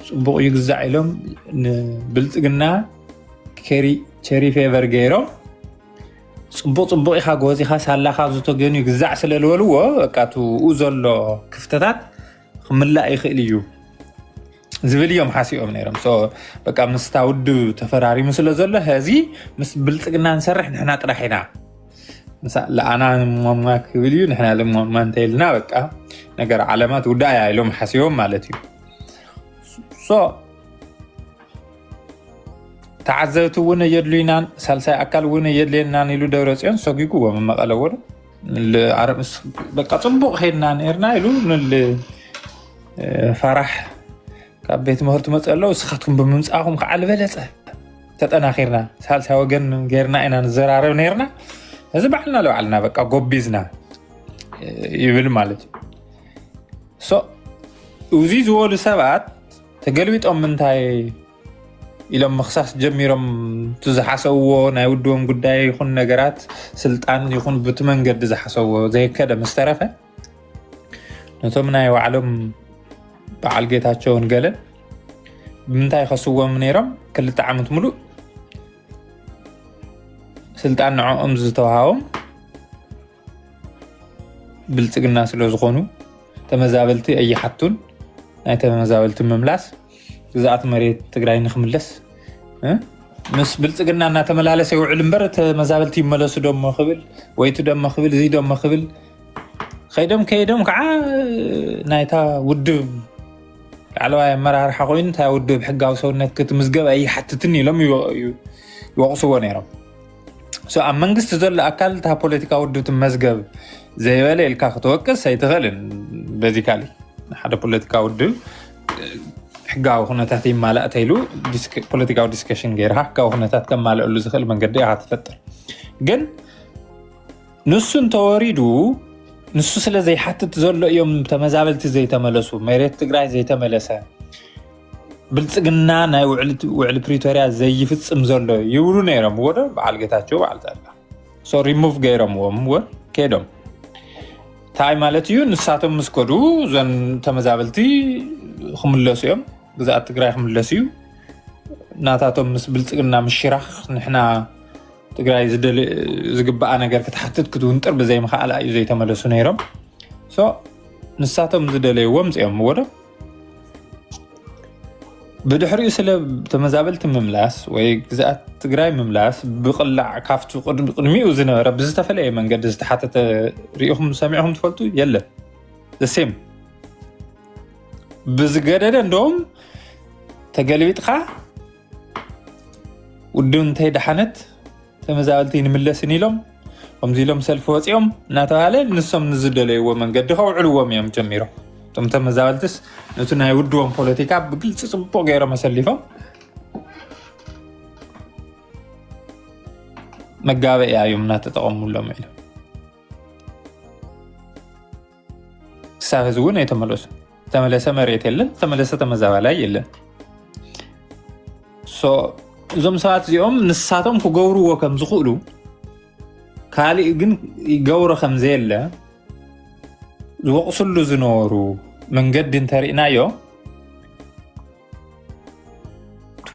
[SPEAKER 8] ፅቡቕ ይግዛዕ ኢሎም ንብልፅግና ቸሪ ፌቨር ገይሮም ፅቡቕ ኢኻ ጎዚኻ ሳላኻ ዝተገኑ ይግዛዕ ስለልበልዎ በቃ ትኡ ዘሎ ክፍተታት ክምላእ ይኽእል እዩ ዝብል እዮም ሓሲኦም ነይሮም በቃ ምስታ ውድብ ተፈራሪሙ ስለ ዘሎ ህዚ ምስ ብልፅግና ንሰርሕ ንሕና ጥራሕ ኢና ለኣና ሟሟ ክብል እዩ ንሕና ለሟሟ እንተይልና በቃ ነገር ዓለማት ውዳእያ ኢሎም ሓሲቦም ማለት እዩ ተዓዘብቲ እውን የድልዩናን ሳልሳይ ኣካል እውን የድልየናን ኢሉ ደብረፅዮን ሰጊጉዎ መቐለ ወዶ በቃ ፅቡቅ ኸድና ነርና ኢሉ ፈራሕ ካብ ቤት ትምህርቲ መፅእ ኣለዉ እስኻትኩም ብምምፃእኹም ከዓ ዝበለፀ ተጠናኺርና ሳልሳይ ወገን ጌርና ኢና ንዘራረብ ነርና እዚ ባዕልና ለባዕልና በቃ ጎቢዝና ይብል ማለት እዩ እዚ ዝበሉ ሰባት ተገልቢጦም ምንታይ ኢሎም ምኽሳስ ጀሚሮም ትዝሓሰብዎ ናይ ውድቦም ጉዳይ ይኹን ነገራት ስልጣን ይኹን ብቲ መንገዲ ዝሓሰብዎ ዘይከደ ምስተረፈ ነቶም ናይ ባዕሎም በዓል ጌታቸውን ገለን ብምንታይ ከስዎም ነይሮም 2 ዓመት ሙሉእ ስልጣን ንዕኦም ዝተዋሃቦም ብልፅግና ስለ ዝኾኑ ተመዛበልቲ ኣይሓቱን ናይ ተመዛበልቲ ምምላስ ግዛኣት መሬት ትግራይ ንኽምለስ ምስ ብልፅግና እናተመላለሰ ይውዕል እምበር ተመዛበልቲ ይመለሱ ደሞ ክብል ወይቲ ደሞ ክብል እዚ ደሞ ክብል ከይዶም ከዓ ናይታ ውድብ ላዕለዋይ ኣመራርሓ ኮይኑ እታ ውድብ ሕጋዊ ሰውነት ክትምዝገብ ኣይሓትትን ኢሎም ይወቕስዎ ነይሮም ኣብ መንግስቲ ዘሎ ኣካል እታ ፖለቲካ ውድብ ትመዝገብ ዘይበለ ኢልካ ክትወቅስ ኣይትኽእልን በዚካሊ ሓደ ፖለቲካ ውድብ ሕጋዊ ኩነታት ይማላእ ተይሉ ፖለቲካዊ ዲስከሽን ገይርካ ሕጋዊ ኩነታት ከማልአሉ ዝኽእል መንገዲ ኢኻ ትፈጥር ግን ንሱ እንተወሪዱ ንሱ ስለ ዘይሓትት ዘሎ እዮም ተመዛበልቲ ዘይተመለሱ መሬት ትግራይ ዘይተመለሰ ብልፅግና ናይ ውዕሊ ፕሪቶሪያ ዘይፍፅም ዘሎ ይብሉ ነይሮም ወደ በዓል ጌታቸው በዓል ፃድቃን ሪሙቭ ገይሮምዎም ከይዶም እንታይ ማለት እዩ ንሳቶም ምስ ከዱ ዘን ተመዛበልቲ ክምለሱ እዮም ግዛኣት ትግራይ ክምለሱ እዩ ናታቶም ምስ ብልፅግና ምሽራኽ ንሕና ትግራይ ዝግባኣ ነገር ክትሓትት ክትውንጥር ብዘይምኽኣላ እዩ ዘይተመለሱ ነይሮም ንሳቶም ዝደለይዎም ፅኦም ወደ ብድሕሪኡ ስለ ተመዛበልቲ ምምላስ ወይ ግዛኣት ትግራይ ምምላስ ብቕላዕ ካብቲ ቅድሚኡ ዝነበረ ብዝተፈለየ መንገዲ ዝተሓተተ ሪኢኹም ሰሚዕኹም ትፈልጡ የለን ዘሴም ብዝገደደ እንደውም ተገልቢጥካ ውድብ እንተይ ድሓነት ተመዛበልቲ ንምለስን ኢሎም ከምዚ ኢሎም ሰልፊ ወፂኦም እናተባሃለ ንሶም ንዝደለይዎ መንገዲ ከውዕልዎም እዮም ጀሚሮም እቶም ተመዛበልትስ ነቲ ናይ ውድቦም ፖለቲካ ብግልፂ ፅቡቅ ገይሮም ኣሰሊፎም መጋበእያ እዮም እናተጠቐሙሎም ኢሎም ክሳብ ህዚ እውን ኣይተመለሱ ተመለሰ መሬት የለን ተመለሰ ተመዛባላይ የለን እዞም ሰባት እዚኦም ንሳቶም ክገብርዎ ከም ዝኽእሉ ካሊእ ግን ይገብሮ ከም ዘየለ ዝወቕስሉ ዝነበሩ መንገዲ እንተሪእናዮ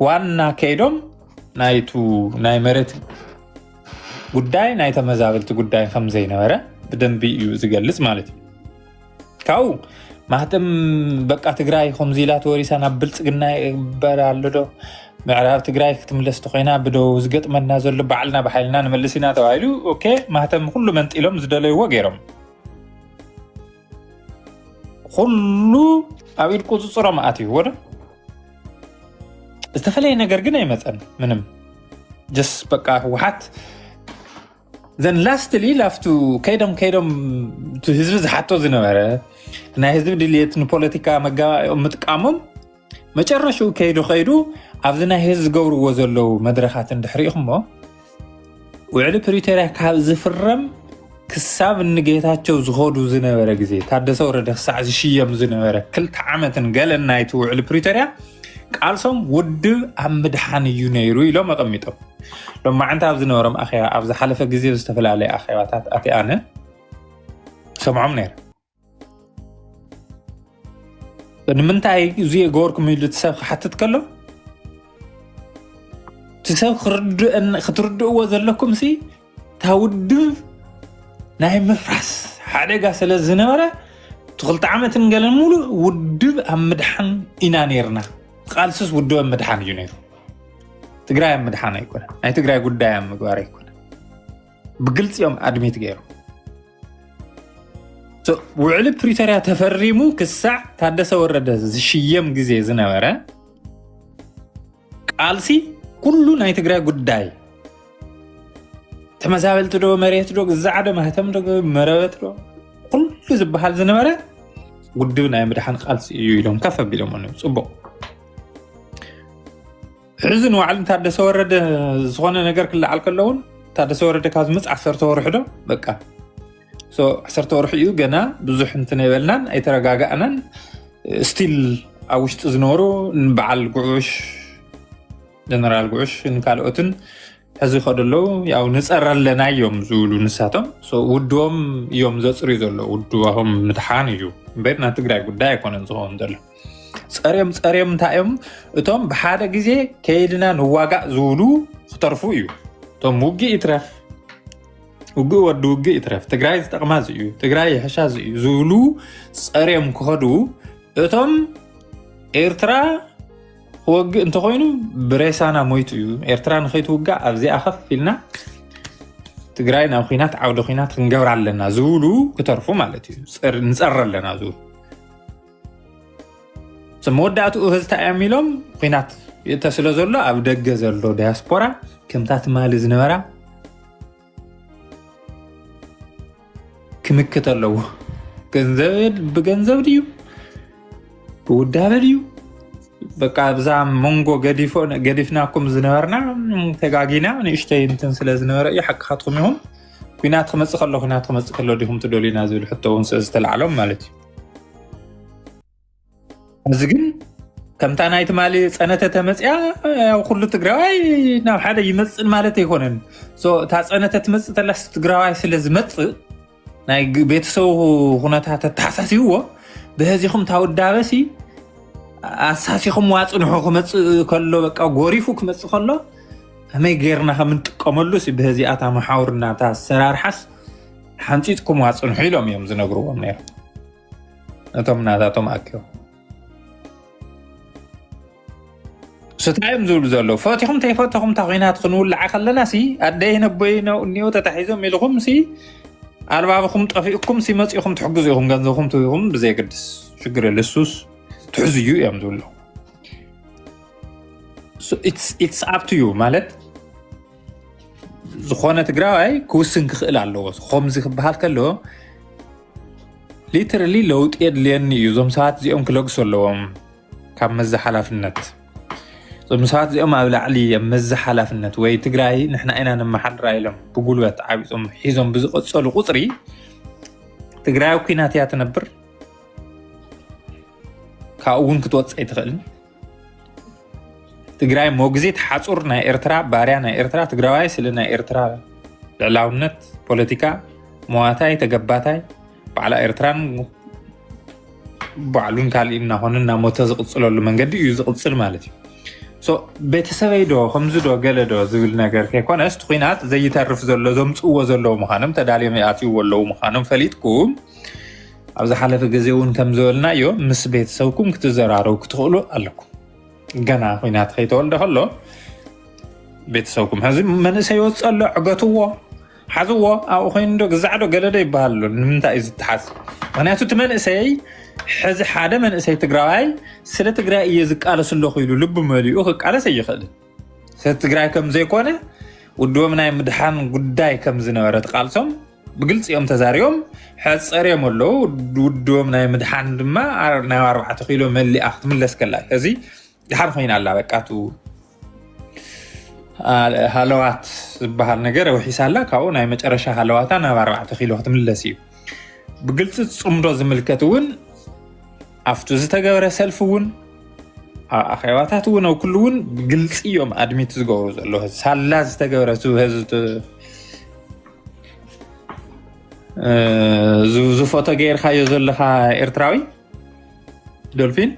[SPEAKER 8] ዋና ከይዶም ናይ መሬት ጉዳይ ናይ ተመዛበልቲ ጉዳይ ከም ዘይነበረ ብደንቢ እዩ ዝገልጽ ማለት እዩ ካብኡ ማህተም በቃ ትግራይ ከምዚ ኢላ ተወሪሳ ናብ ብልፅግና ይግበር ኣሎ ዶ ምዕራብ ትግራይ ክትምለስ ተኮይና ብደው ዝገጥመና ዘሎ ባዕልና ብሓይልና ንመልስ ኢና ተባሂሉ ኦኬ ማህተም ኩሉ መንጢሎም ዝደለይዎ ገይሮም ኩሉ ኣብ ኢድ ቁፅፅሮም ኣትዩ ወደ ዝተፈለየ ነገር ግን ኣይመፀን ምንም ጀስ በቃ ህወሓት ዘን ላስትሊ ላፍቱ ከይዶም ህዝቢ ዝሓቶ ዝነበረ ናይ ህዝቢ ድልየት ንፖለቲካ መጋባኦም ምጥቃሞም መጨረሻው ከይዱ ኣብዚ ናይ ህዝቢ ዝገብርዎ ዘለው መድረኻት እንድሕሪኢኹሞ ውዕሊ ፕሪቶሪያ ካብ ዝፍረም ክሳብ ንጌታቸው ዝኸዱ ዝነበረ ግዜ ታደሰ ወረደ ክሳዕ ዝሽየም ዝነበረ 2 ዓመትን ገለን ናይቲ ውዕሊ ፕሪቶሪያ ቃልሶም ውድብ ኣብ ምድሓን እዩ ነይሩ ኢሎም ኣቐሚጦም ሎማዓንቲ ኣብ ዝነበሮም ኣኼባ ኣብ ዝሓለፈ ግዜ ዝተፈላለዩ ኣኼባታት ኣነ ሰምዖም ነይረ ንምንታይ እዚ ገበርኩም ኢሉ እቲ ሰብ ክሓትት ከሎ እቲ ሰብ ክትርድእዎ ዘለኩም ሲ እታ ውድብ ናይ ምፍራስ ሓደጋ ስለ ዝነበረ እቲ تخلت عامة قال مولو ودب أمدحن إنا نيرنا قالسس ودب أمدحن ينير تقرأ أمدحن يكون أي تقرأ قدام مقوار يكون بقلت يوم أدميت غيره وعلى بريتاريا تفرمو كالساع تادس ورد زشيم جزي زنوارا قالسي كله ناي تقرأ قداي تمزابل تدو مريت دو زعده مهتم دو مروت دو كل زبحال زنوارا ودبنا يمدحن قالسي يلوم كفى بلوم انه صبو حزن وعلم تادس ورد زغونه ነገር كل عالكلون تادس ورد كاز مص 10 ورح دو بقى سو 10 ورح يو ገና ብዙሕ እንትን ይበልናን አይተረጋጋናን ስቲል አውሽጥ ዝኖሩ ንበዓል ጉዑሽ ጀነራል ጉዑሽ እንካልኦትን ሕዚ ኸደሎ ያው ንጸረለና እዮም ዝውሉ ንሳቶም ሶ ውድዎም እዮም ዘጽሪ ዘሎ ውድዋሆም ምትሓን እዩ በይና ትግራይ ጉዳይ አይኮነን ዝሆን ዘሎ ጸሬም ታዮም እቶም በሓደ ግዜ ከይድና ንዋጋእ ዝውሉ ክተርፉ እዩ እቶም ውጊ ይትረፍ ውጊ ወዲ ውጊ ይትረፍ ትግራይ ዝጠቕማ እዩ ትግራይ ይሕሻ እዩ ዝውሉ ጸሬም ክኸዱ እቶም ኤርትራ ወግ እንተ ኮይኑ ብሬሳና ሞይቱ እዩ ኤርትራ ንኸይትውጋ ኣብዚ ኣኸፍ ኢልና ትግራይ ናብ ኩናት ዓውደ ኩናት ክንገብር ኣለና ዝውሉ ክተርፉ ማለት እዩ ንጸር ኣለና ዝውሉ መወዳእትኡ ህዝታ የሚሎም ኩናት የተስለ ዘሎ ኣብ ደገ ዘሎ ዲያስፖራ ከምታት ማሊ ዝነበራ ክምክት ኣለዎ ብገንዘብ ድዩ ብውዳበ ድዩ በቃ ብዛ ሞንጎ ገዲፍናኩም ዝነበርና ተጋጊና ንእሽተይ እንትን ስለ ዝነበረ እዩ ሓቅኻትኩም ይኹም ኩናት ክመፅእ ከሎ ዲኹም ትደልዩና ዝብል ሕቶ እውን ዝተላዕሎም ማለት እዩ እዚ ግን ከምታ ናይቲ ማሊ ፀነተ ተመፅያ ያው ኩሉ ትግራዋይ ናብ ሓደ ይመፅእ ማለት ኣይኮነን እታ ፀነተ ትመፅእ ተላስ ትግራዋይ ስለ ዝመፅእ ናይ ቤተሰቡ ኩነታት ተሓሳሲብዎ ብህዚኹም ታውዳበሲ ኣሳሲኹም ዋፅንሑ ክመፅእ ከሎ በቃ ጎሪፉ ክመፅእ ከሎ ከመይ ጌርና ከምንጥቀመሉ ብህዚኣታ መሓውርና እታ ኣሰራርሓስ ሓንፂጥኩም ዋፅንሑ ኢሎም እዮም ዝነግርዎም ነይሮም ነቶም ናታቶም ኣኪቦም ስታዮም ዝብሉ ዘለዉ ፈቲኹም ተይፈተኹም እታ ኩናት ክንውላዓ ከለና ኣደይ ነቦይ እኒኦ ተታሒዞም ኢልኩም ኣልባብኩም ጠፊእኩም መፂኹም ትሕግዙ ኢኹም ገንዘብኩም ትህኹም ብዘይግድስ ሽግር የለሱስ ትሕዝዩ እዮም ዝብሉ ኢትስ ኣፕ ቱ ዩ ማለት ዝኾነ ትግራዋይ ክውስን ክኽእል ኣለዎ ከምዚ ክበሃል ከሎ ሊተራሊ ለውጢ የድልየኒ እዩ እዞም ሰባት እዚኦም ክለግሱ ኣለዎም ካብ መዘሓላፍነት እዞም ሰባት እዚኦም ኣብ ላዕሊ መዘሓላፍነት ወይ ትግራይ ንሕና ኢና ነመሓድራ ኢሎም ብጉልበት ዓቢፆም ሒዞም ብዝቐፀሉ ቁፅሪ ትግራይ ኩናት እያ ትነብር ካብኡ እውን ክትወፅእ ኣይትኽእልን ትግራይ ሞግዚት ሓፁር ናይ ኤርትራ ባርያ ናይ ኤርትራ ትግራዋይ ስለ ናይ ኤርትራ ልዕላውነት ፖለቲካ መዋታይ ተገባታይ ባዕላ ኤርትራን ባዕሉን ካልእ እናኾነ እናሞተ ዝቕፅለሉ መንገዲ እዩ ዝቕፅል ማለት እዩ ቤተሰበይ ዶ ከምዚ ዶ ገለ ዶ ዝብል ነገር ከይኮነስ እቲ ኩናት ዘይተርፍ ዘሎ ዘምፅዎ ዘለዉ ምዃኖም ተዳልዮም ይኣትይዎ ኣለዉ ምዃኖም ፈሊጥኩም ኣብ ዝሓለፈ ግዜ እውን ከም ዝበልና እዮ ምስ ቤተሰብኩም ክትዘራረቡ ክትኽእሉ ኣለኩም ገና ኩናት ከይተወልደ ከሎ ቤተሰብኩም ሕዚ መንእሰይ ይወፅእ ኣሎ ዕገትዎ ሓዝዎ ኣብኡ ኮይኑ ዶ ግዛዕ ዶ ገለ ዶ ይበሃል ኣሎ ንምንታይ እዩ ዝትሓዝ ምክንያቱ እቲ መንእሰይ ሕዚ ሓደ መንእሰይ ትግራዋይ ስለ ትግራይ እየ ዝቃለስ ኣለኹ ኢሉ ልቢ መሊኡ ክቃለስ ኣይኽእልን ስለ ትግራይ ከም ዘይኮነ ውድቦም ናይ ምድሓን ጉዳይ ከም ዝነበረ ተቃልሶም ብግልፂ እዮም ተዛሪቦም ሓፀርዮም ኣለዉ ውድቦም ናይ ምድሓን ድማ ናይ 4 ኪሎ መሊኣ ክትምለስ ከላ እዚ ድሓን ኮይና ኣላ በቃቱ ሃለዋት ዝበሃል ነገር ውሒሳ ኣላ ካብኡ ናይ መጨረሻ ሃለዋታ ናብ 4 ኪሎ ክትምለስ እዩ ብግልፂ ፅምዶ ዝምልከት እውን ኣብቱ ዝተገበረ ሰልፊ እውን ኣኼባታት እውን ኣብ ኩሉ እውን ብግልፂ እዮም ኣድሚት ዝገብሩ ዘሎ ሳላ ዝተገበረ ዝፎቶ ገይርካዮ ዘለካ ኤርትራዊ ዶልፊን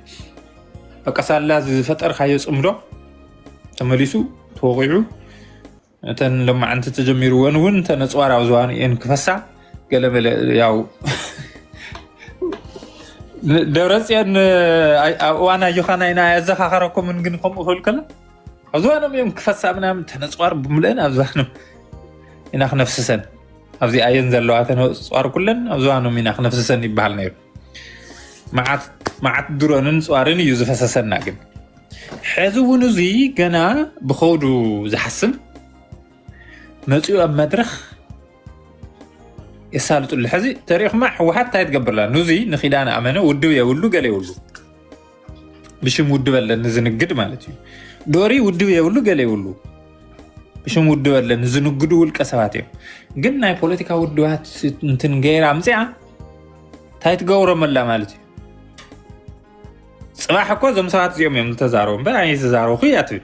[SPEAKER 8] በቃ ሳላ ዝፈጠርካዮ ፅምዶ ተመሊሱ ተወቂዑ እተን ለማዓንቲ ተጀሚርዎን እውን ተነፅዋር ኣብ ዝባኑ እየን ክፈሳ ገለመለ ያው ደብረጽዮን ዋና ዮሐናይና ያዘኻኸረኩም ግን ከም እኽል ከለ ኣብዝዋኖም እዮም ክፈሳእ ምናምን ተነፅዋር ብምልአን ኣብዝዋኖም ኢና ክነፍስሰን ኣብዚ ኣየን ዘለዋ ተነፅዋር ኩለን ኣብዝዋኖም ኢና ክነፍስሰን ይበሃል ነይሩ መዓት ድሮንን ፅዋርን እዩ ዝፈሰሰና ግን ሕዚ እውን እዚ ገና ብኸውዱ ዝሓስብ መፅኡ ኣብ መድረኽ የሳልጡሉ ሕዚ ተሪኽማ ሕወሓት እንታይ ትገብርላ ንዚ ንኺዳን ኣመነ ውድብ የብሉ ገለ ይብሉ ብሽም ውድብ ኣለኒ ዝንግድ ማለት እዩ ዶሪ ውድብ የብሉ ገለ ይብሉ ብሽም ውድብ ኣለኒ ዝንግዱ ውልቀ ሰባት እዮም ግን ናይ ፖለቲካ ውድባት እንትን ገይራ ኣምፅኣ እንታይ ትገብሮመላ ማለት እዩ ፅባሕ እኮ እዞም ሰባት እዚኦም እዮም ዝተዛረቡ እምበር ኣነ ዝተዛረብኩ እያ ትብል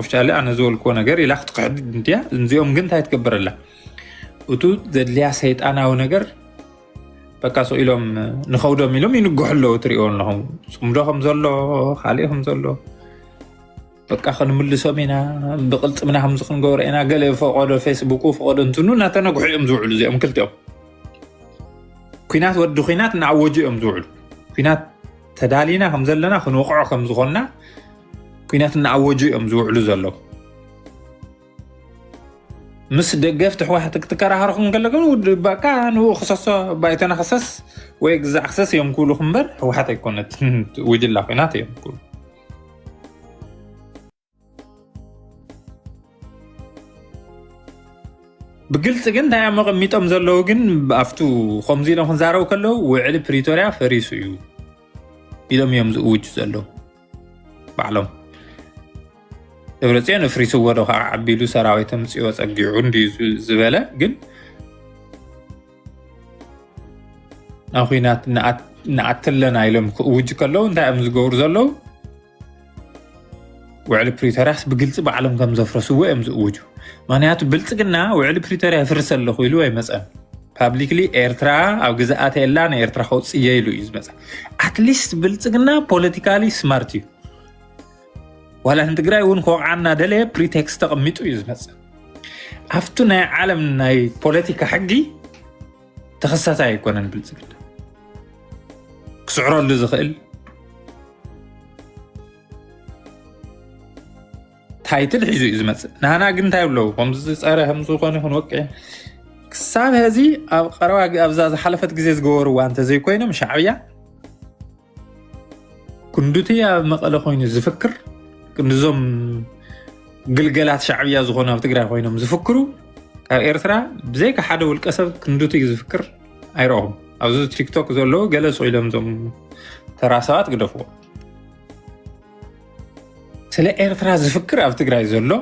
[SPEAKER 8] ኦፍሻሊ ኣነ ዝበልክዎ ነገር ኢላ ክትክሕድ እንድያ እዚኦም ግን እንታይ ትገብረላ እቱ ዘድልያ ሰይጣናዊ ነገር በቃ ሰው ኢሎም ንኸውዶም ኢሎም ይንግሑ ኣለዉ ትሪኦ ኣለኹም ፅምዶ ከም ዘሎ ካሊእ ከም ዘሎ በቃ ክንምልሶም ኢና ብቕልፅምና ከምዚ ክንገብሮ ኢና ገለ ፈቆዶ ፌስቡክ ፈቆዶ እንትኑ እናተነግሑ እዮም ዝውዕሉ እዚኦም ክልቲኦም ኩናት ወዲ ኩናት እናዓወጁ እዮም ዝውዕሉ ኩናት ተዳሊና ከም ዘለና ክንወቕዖ ከም ዝኾንና ኩናት እናዓወጁ እዮም ዝውዕሉ ዘለዉ ምስ ደገፍቲ ሕወሓት ክትከራኸርኩም ከለኩም በቃ ንኡ ክሰሶ ባይተና ክሰስ ወይ ግዛዕ ክሰስ እዮም ክብሉ እምበር ሕወሓት ኣይኮነት ውጅላ ኩናት እዮም ክብሉ ብግልፂ ግን እንታይ መቐሚጦም ዘለዉ ግን ኣብቱ ከምዚ ኢሎም ክንዛረቡ ከለዉ ውዕሊ ፕሪቶርያ ፈሪሱ እዩ ኢሎም እዮም ዝእውጁ ዘለዉ ባዕሎም ደብረጽዮን ፍሪስዎ ዶ ከዓ ዓቢሉ ሰራዊት ምፅኦ ፀጊዑ እንድዩ ዝበለ ግን ኣብ ኩናት ንኣትለና ኢሎም ክእውጁ ከለዉ እንታይ እዮም ዝገብሩ ዘለዉ ውዕሊ ፕሪቶርያስ ብግልፂ ባዕሎም ከም ዘፍረስዎ እዮም ዝእውጁ ምክንያቱ ብልፅግና ውዕሊ ፕሪቶርያ ይፍርስ ኣለኹ ኢሉ ኣይመፀን ፓብሊክሊ ኤርትራ ኣብ ግዛኣት የላ ንኤርትራ ከውፅየ ኢሉ እዩ ዝመፀ ኣትሊስት ብልፅግና ፖለቲካሊ ስማርት እዩ ዋላ ንትግራይ እውን ክወቕዓና ደለየ ፕሪቴክስት ተቐሚጡ እዩ ዝመፅእ ኣብቱ ናይ ዓለም ናይ ፖለቲካ ሕጊ ተኸሳሳይ ኣይኮነን ብልፅግና ክስዕረሉ ዝኽእል ታይትል ሒዙ እዩ ዝመፅእ ንሃና ግን እንታይ ብለዉ ከምዚ ፀረ ከምዚ ዝኾነ ክንወቅዕ ክሳብ ሕዚ ኣብ ቀረባ ኣብዛ ዝሓለፈት ግዜ ዝገበርዋ እንተዘይኮይኖም ሻዕብያ ክንዱቲ ኣብ መቐለ ኮይኑ ዝፍክር ክንዞም ግልገላት ሻዕብያ ዝኾኑ ኣብ ትግራይ ኮይኖም ዝፍክሩ ካብ ኤርትራ ብዘይካ ሓደ ውልቀ ሰብ ክንዱቲ እዩ ዝፍክር ኣይረኦም ኣብዚ ቲክቶክ ዘለዎ ገለ ሰው ኢሎም ዞም ተራ ሰባት ግደፍዎ ስለ ኤርትራ ዝፍክር ኣብ ትግራይ ዘሎ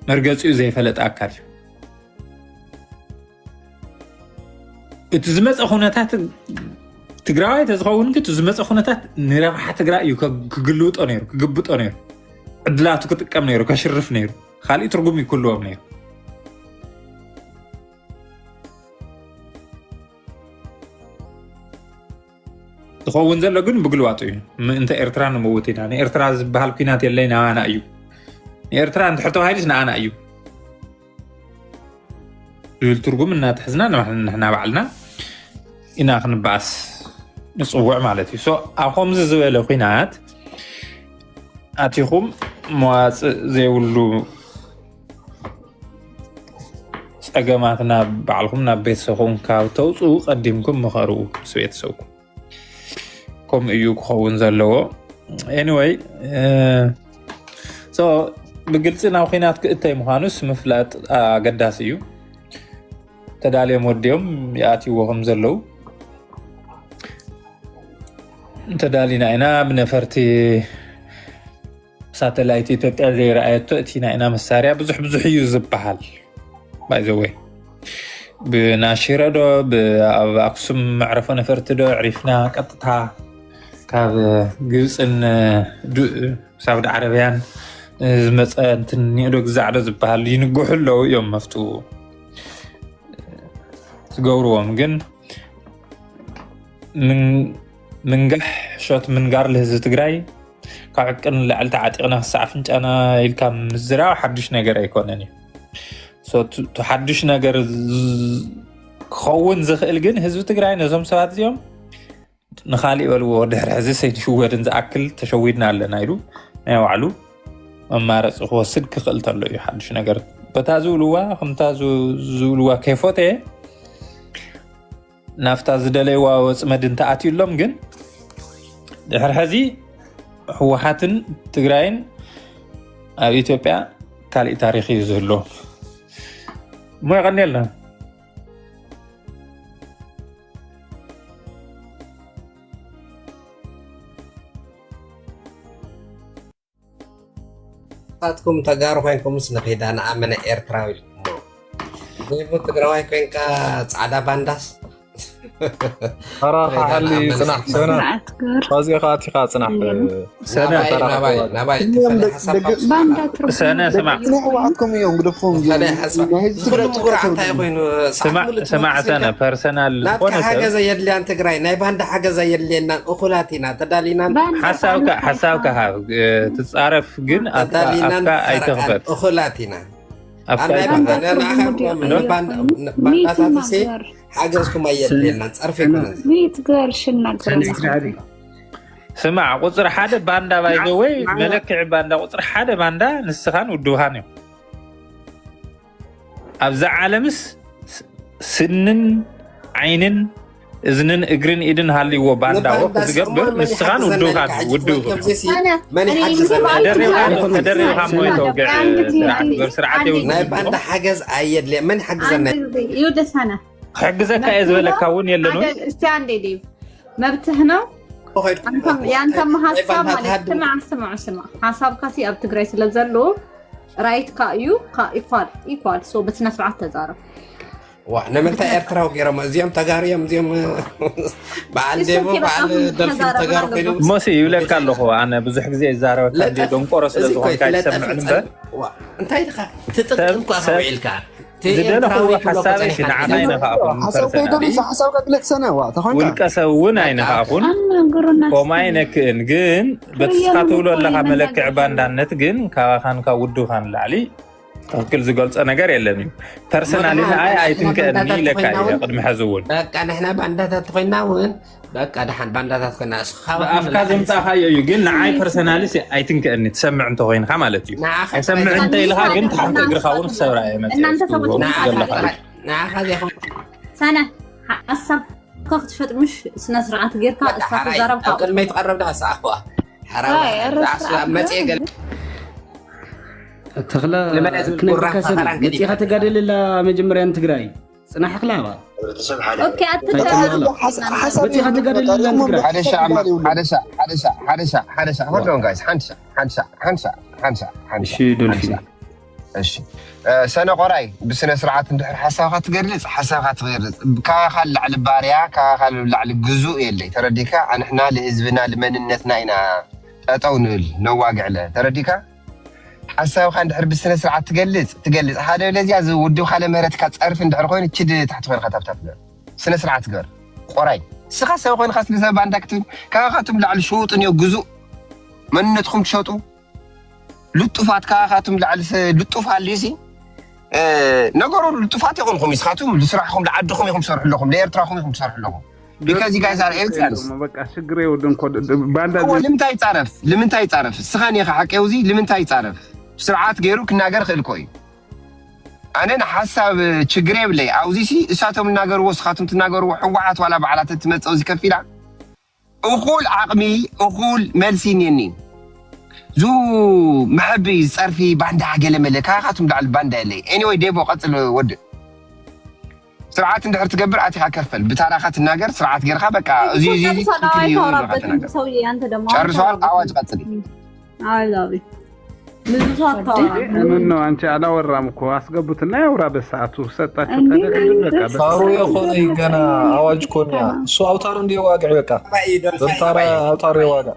[SPEAKER 8] መርገፂኡ ዘይፈለጥ ኣካል እዩ እቲ ዝመፀ ኩነታት ትግራዋይ ተዝኸውን ግን ዝመፀ ኩነታት ንረብሓ ትግራይ እዩ ክግልውጦ ነይሩ ክግብጦ ነይሩ ዕድላቱ ክጥቀም ነይሩ ከሽርፍ ነይሩ ካሊእ ትርጉም ይክልዎም ነይሩ ዝኸውን ዘሎ ግን ብግልዋጡ እዩ ምእንተ ኤርትራ ንመውት ኢና ንኤርትራ ዝበሃል ኩናት የለይ ናባና እዩ ንኤርትራ እንድሕር ተባሂሉስ ንኣና እዩ ዝብል ትርጉም እናትሕዝና ንሕና ባዕልና ኢና ክንበኣስ ንፅውዕ ማለት እዩ ኣብ ከምዚ ዝበለ ኩናት ኣቲኹም መዋፅእ ዘይብሉ ፀገማት ናብ ባዕልኩም ናብ ቤተሰብኩም ካብ ተውፅኡ ቀዲምኩም ምኸርኡ ምስ ቤተሰብኩም ከምኡ እዩ ክኸውን ዘለዎ ኤኒወይ ብግልፂ ናብ ኩናት ክእተይ ምዃኑስ ምፍላጥ ኣገዳሲ እዩ ተዳልዮም ወዲኦም ይኣትይዎ ከም ዘለዉ እንተዳሊና ኢና ብነፈርቲ ሳተላይት ኢትዮጵያ ዘይረኣየቶ እቲና ኢና መሳርያ ብዙሕ ብዙሕ እዩ ዝበሃል ባይዘወይ ብናሽረ ዶ ኣብ ኣክሱም መዕረፎ ነፈርቲ ዶ ዕሪፍና ቀጥታ ካብ ግብፅን ሳውዲ ዓረብያን ዝመፀ እንትን ኒዶ ግዛዕ ዶ ዝበሃል ይንግሑ ኣለዉ እዮም መፍቱ ዝገብርዎም ግን ምንጋሕ ሾት ምንጋር ለህዝቢ ትግራይ ካብ ዕቅን ላዕሊ ተዓጢቕና ክሳዕ ፍንጫና ኢልካ ምዝራብ ሓዱሽ ነገር ኣይኮነን እዩ ሓዱሽ ነገር ክኸውን ዝኽእል ግን ህዝቢ ትግራይ ነዞም ሰባት እዚኦም ንኻሊእ በልዎ ድሕሪ ሕዚ ሰይትሽወድን ዝኣክል ተሸዊድና ኣለና ኢሉ ናይ ባዕሉ መማረፂ ክወስድ ክኽእል ተሎ እዩ ሓድሽ ነገር በታ ዝብልዋ ከምታ ዝብልዋ ከይፎተየ ናፍታ ዝደለይዋ ወፅመድ እንተኣትዩሎም ግን ድሕሪ ሕዚ ህወሓትን ትግራይን ኣብ ኢትዮጵያ ካልእ ታሪክ እዩ ዝህሎ ሞ ይቐኒየልና
[SPEAKER 9] اتكم تجارو كوينكم سنخيدا انا امنه ايرتراوي ديبو تجراوي كوينكا صعدا بانداس
[SPEAKER 10] صراحه علي صنع سنه قصدي خاطي صنع سنه
[SPEAKER 9] نباي
[SPEAKER 8] سنه سمع
[SPEAKER 5] وعدكم يوم قدفهم
[SPEAKER 9] انا حسب تقول عتا يكونوا
[SPEAKER 8] سمع سنه بيرسونال
[SPEAKER 9] كونه حاجه زي اللي انت تجراي ناي باند حاجه زي اللي لنا اخلاتنا تدالينا
[SPEAKER 8] حساوك ها تتصارف جن افكا اي تغبط
[SPEAKER 9] اخلاتنا
[SPEAKER 8] افكا
[SPEAKER 9] باند حاجزكم ايدلنا تصرفي كنا
[SPEAKER 6] ميت قرشنا
[SPEAKER 8] سمع قصر حدا باندا بايغوي ملكع باندا قصر حدا باندا نسخان ودوهان ابزع عالمس سنن عينن اذنن اجرن ايدن هالي و باندا وقت زغبر نسخان ودوهان
[SPEAKER 9] ماني
[SPEAKER 8] تدري هم يتوقع سرعه
[SPEAKER 9] ناي باندا حاجز ايد لي من حجزنا
[SPEAKER 3] يودس هنا
[SPEAKER 8] حجزك ايزبل كون يلنو
[SPEAKER 3] استاندي دي مبتهنا يانتم حساب سمع حساب كاسي اب تግራይ ስለ ዘሎ ራይት ካዩ ኢኳል ሶ በስነ ስርዓት ተዛረብ
[SPEAKER 9] وانا من ايرتراو غيرهم زيهم تغاريهم زيهم بعد ديبو بعد دلفين تغار كيلو
[SPEAKER 8] موسي يولك الله انا بزح غزي يزارو كاندي دونقورس لزون كاي سمع نبا
[SPEAKER 9] انت تتقنكو اخويلك
[SPEAKER 8] زدنا هو حسابي في نعمينا فاقون
[SPEAKER 5] حسابك قلت سنه واتخونك
[SPEAKER 8] والكسون عين فاقون وماينك نجن بتسخاتولو لها ملكع باندانت جن كان كودو خان لعلي كل زقلت انا غير يلني بيرسونالي اي ثينك اني لك قدم حزون
[SPEAKER 9] بقى احنا باندات تخينا وين بقى دحن باندات تخينا
[SPEAKER 8] افكار زمتا هاي يجن نعاي بيرسونالي اي ثينك اني تسمع انت وين خمالتي اسمع انت لها جن تحت اجر خاون سوراي
[SPEAKER 3] انت هذا سنه اصلا كنت شفت مش سنه سرعه غيركا اسفات ضربها
[SPEAKER 9] قبل ما يتقرب ده ساعه حرام ما تيجي
[SPEAKER 11] تخلا كنكسب متي خاتقادل لا مجمريا تግራይ صناح خلاوا
[SPEAKER 3] اوكي
[SPEAKER 11] حسب متي خاتقادل لا تግራይ
[SPEAKER 4] حدث hold on guys حنشا እሺ ሰነ ቆራይ ብስነ ስርዓት እንድሕር ሓሳብካ ትገልጽ ካኻ ልዕሊ ባርያ ካኻ ልዕሊ ግዙእ የለይ ተረዲካ ኣንሕና ለህዝብና ለመንነትና ኢና ጠጠው ንብል ነዋግዕለ ተረዲካ ሓሳብካ እንድሕር ብስነ ስርዓት ትገልጽ ሓደ ለዚያ ዝውድብካ ለምህረትካ ፀርፍ እንድሕር ኮይኑ ችድ ታሕቲ ኮይንካ ታብታብ ስነ ስርዓት ገር ቆራይ ስኻ ሰብ ኮይንካ ስለሰብ ባንዳ ክትብል ካኻቱም ልዕሊ ሸውጥን ዮ ግዙእ መንነትኩም ትሸጡ ልጡፋት ካኻቱም ልዕሊ ልጡፍ ሃልዩሲ ነገሩ ልጡፋት ይኹንኩም ይስኻቱም ልስራሕኩም ለዓድኩም ይኹም ሰርሕለኩም ለኤርትራኩም ይኹም ሰርሕለኩም because you guys are aliens
[SPEAKER 7] በቃ ሽግሬ ወደን ኮድ ባንዳ
[SPEAKER 4] ልምንታይ ጻረፍ ስኻን ይኻ ሓቀውዚ ልምንታይ ጻረፍ ስርዓት ገይሩ ክናገር ክልኮ እዩ ኣነን ሓሳብ ችግሬ ብለይ ኣውዚሲ እሳቶም ናገርዎ ስኻቱም ትናገርዎ ሕወሓት ዋላ በዓላት ትመጽው ዝከፊላ እኹል ዓቕሚ እኹል መልሲኒኒ ዙ محبي صرفي باندا ገለ መለካ ካቱም ዳል ባንዳ የለይ anyway ዴቦ ቀጽል ወድ ስርዓት እንድሕር ትገብር ኣቲኻ ከፈል ብታራኻ ትናገር ስርዓት ገርካ በቃ እዚ ጨርሷል አዋጅ ቀጽል
[SPEAKER 3] አላቢ ብዙ ሰዓት
[SPEAKER 7] ነው አንቺ አላወራም እኮ አስገቡትና ያውራ በሰዓቱ ሰጣችሁ ተደረገ በቃ
[SPEAKER 10] ሳሩ የሆነ ገና አዋጅ ኮንያ ሱ አውታሩ እንዲዋጋዕ በቃ ዘንታራ አውታሩ ይዋጋ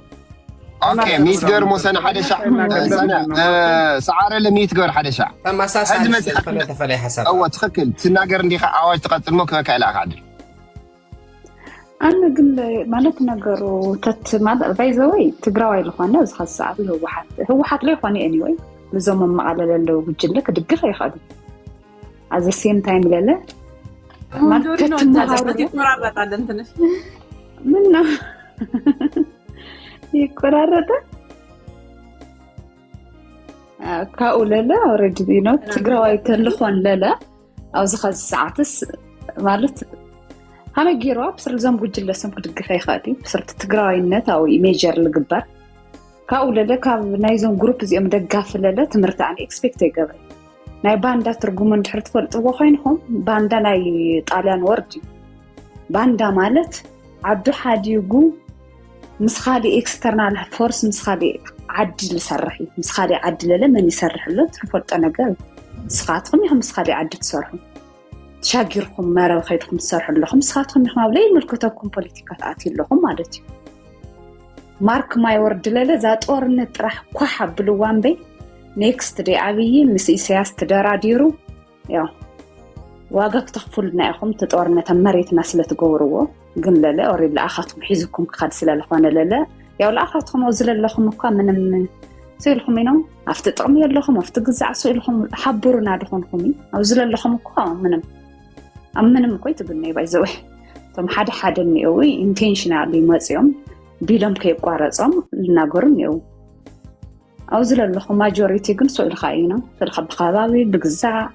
[SPEAKER 4] اوكي 100 غير مسنه حدشا سعر ل 100 غير حدشا
[SPEAKER 9] تماساس فلي حساب
[SPEAKER 4] او تخكل تناغر اندي اواج تقتل مو كالا قاعد
[SPEAKER 6] انا قل مالت نغرو تت ما بايزوي تግራዋይ لخونه از حساب هو حت لي خوني اني واي بزوم ما على لو بجلك دغخ يخد از سيم تايم لله
[SPEAKER 3] ጆሪ ነው እንታለበት ይቆራረጣል እንትንሽ
[SPEAKER 6] ምና ይቆራረጣ ካኡለለ ኦሬዲ ነው ትግራዋይ ተልኾን ለለ ኣብዚ ኸዚ ሰዓትስ ማለት ሃመ ጌሮ ብስር ዘም ጉጅለ ሰም ክድግፈ ይኻዲ ብስር ትግራዋይነት ኣው ሜጀር ልግበር ካኡለለ ካብ ናይዞም ግሩፕ እዚኦም ደጋፍ ለለ ትምህርቲ ኣነ ኤክስፔክት ይገብር ናይ ባንዳ ትርጉም እንድሕር ትፈልጥዎ ኮይንኩም ባንዳ ናይ ጣልያን ወርዲ ባንዳ ማለት ዓዱ ሓዲጉ مسخالي اكسترنال فورس مسخالي عدل سرحي مسخالي عدل لمن يسرح له تفلط نقال سخاتكم يهم مسخالي عدل تسرحوا تشاقركم مارا خيتكم تسرحوا لهم سخاتكم يهم لي ملكتكم بوليتيكات آتي لهم مالتي مارك ما يورد لله ذات أورنت راح كحب بلوان بي نيكست دي عبي مسي سياس تدارا ديرو يا واقك تخفلنا يخم تتورنا تمريت ناسلة تقوروه قل لا أريد لأخاتكم حيزكم كخاد سلا لخوانا لا يا لأخاتكم أوزل لكم مكان من سيلكم منهم أفتطعمي لكم أفتقزع سيلكم حبرنا لكم أوزل لكم مكان منهم أمنهم كويت بني بايزوي ثم حد نيوي intentionally مزيوم بيلهم كيف قارصهم لناقرن يو أوزل لكم majority جن سؤال خاينة في الخب خذابي بجزع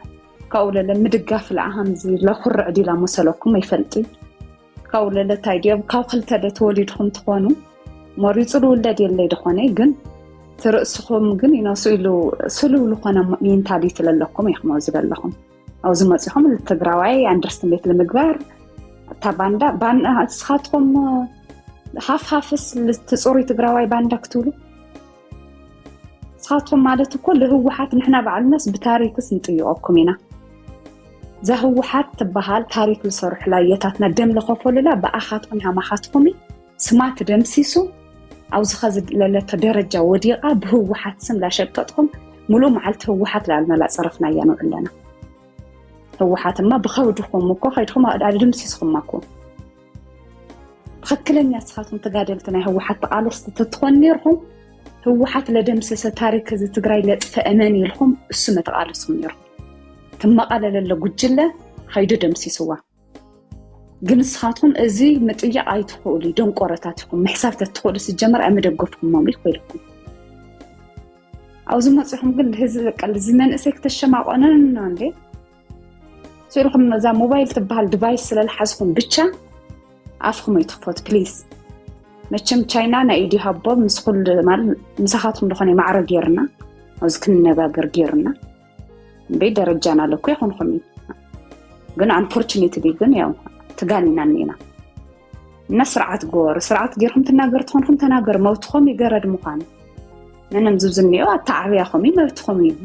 [SPEAKER 6] كأولا لما دقاف العهم زي لا خرع دي لا مسلكم ما يفلتي كأولا لا تايديا كاقل تدا توليدهم تخونو مريض ولاد يلي دخوني جن ترأسهم جن يناسيلو سلو لخنا مين تالي تللكم يخمو زبل لهم أو زمزهم التجراوي underestimate المقبار طبعا دا بان سخاتهم حافس لتصوري تجراوي بان دكتولو سخاتهم مالته كل هو حات نحنا بعلناس بتاريخ سنطيقكم هنا ذا هو حات تبهال تاريخ الصرح لا يتاتنا دم لخوفو لا بأخاتكم هم أخاتكمي سمعت دمسيسو أو زخزد لتدرجة وديقة بهو حات سم لا شبطتكم ملو معلت هو حات لعلنا لا صرفنا يانو إلنا هو حات ما بخوجكم مكو خيتكم على دمسيسكم ماكو بخكلن يسخاتهم تقادلتنا هو حات قالس تتخونيرهم هو حات لدمسيس تاريخ زي تقراي لتفأماني لهم السمة تقالسهم يرهم ثم قال لله قجلة خيدو دمسيسوا جنسخاتهم ازي متيا ايتخولي دون قراتاتكم محساب تدخل الجمر ام دغفكم مامي كويلكم اوزو مصحهم قال هز قال زمن اسك تشماقنا عندي سيركم ذا موبايل تبال ديفايس للحزكم بتشا عفكم يتخفوت بليز مچم چاينا نا ايدي هبو مسخول مال مسخاتهم دخوني معرض يرنا اوز كنباغر غيرنا بي درجانا لكو يخون خمي قن unfortunately دي قن يو تقالينا نينا نسرعت قور سرعت غيرهم تناقر تخونكم تناقر موتخوم يقرد مقام نانا مزوزني تعبيا خمي موتخومي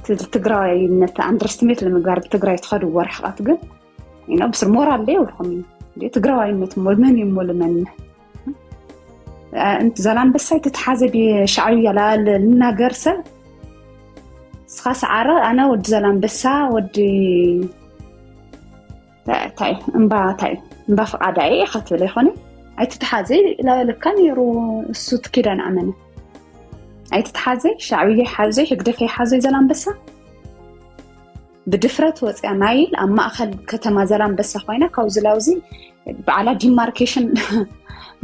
[SPEAKER 6] تقراي نتا underestimate لما قارد تقراي تخدو ورحقات قن ينا بسر مورال ليه والخمي دي تقراي نتا مولمن يمولمن انت زلان بساي تتحازي بشعرية للناقر سا خاص عرا أنا ود زلان بسا ودي تاي انبا فقاداي خاطر لي خوني اي تتحازي لا لكان يرو الصوت كده نعمله اي تتحازي شعبيه حازي يقدفي حازي زلان بسا بدفرت وصيا نايل اما اخل كتما زلان بسا خوينا كاوزلاوزي على ديماركيشن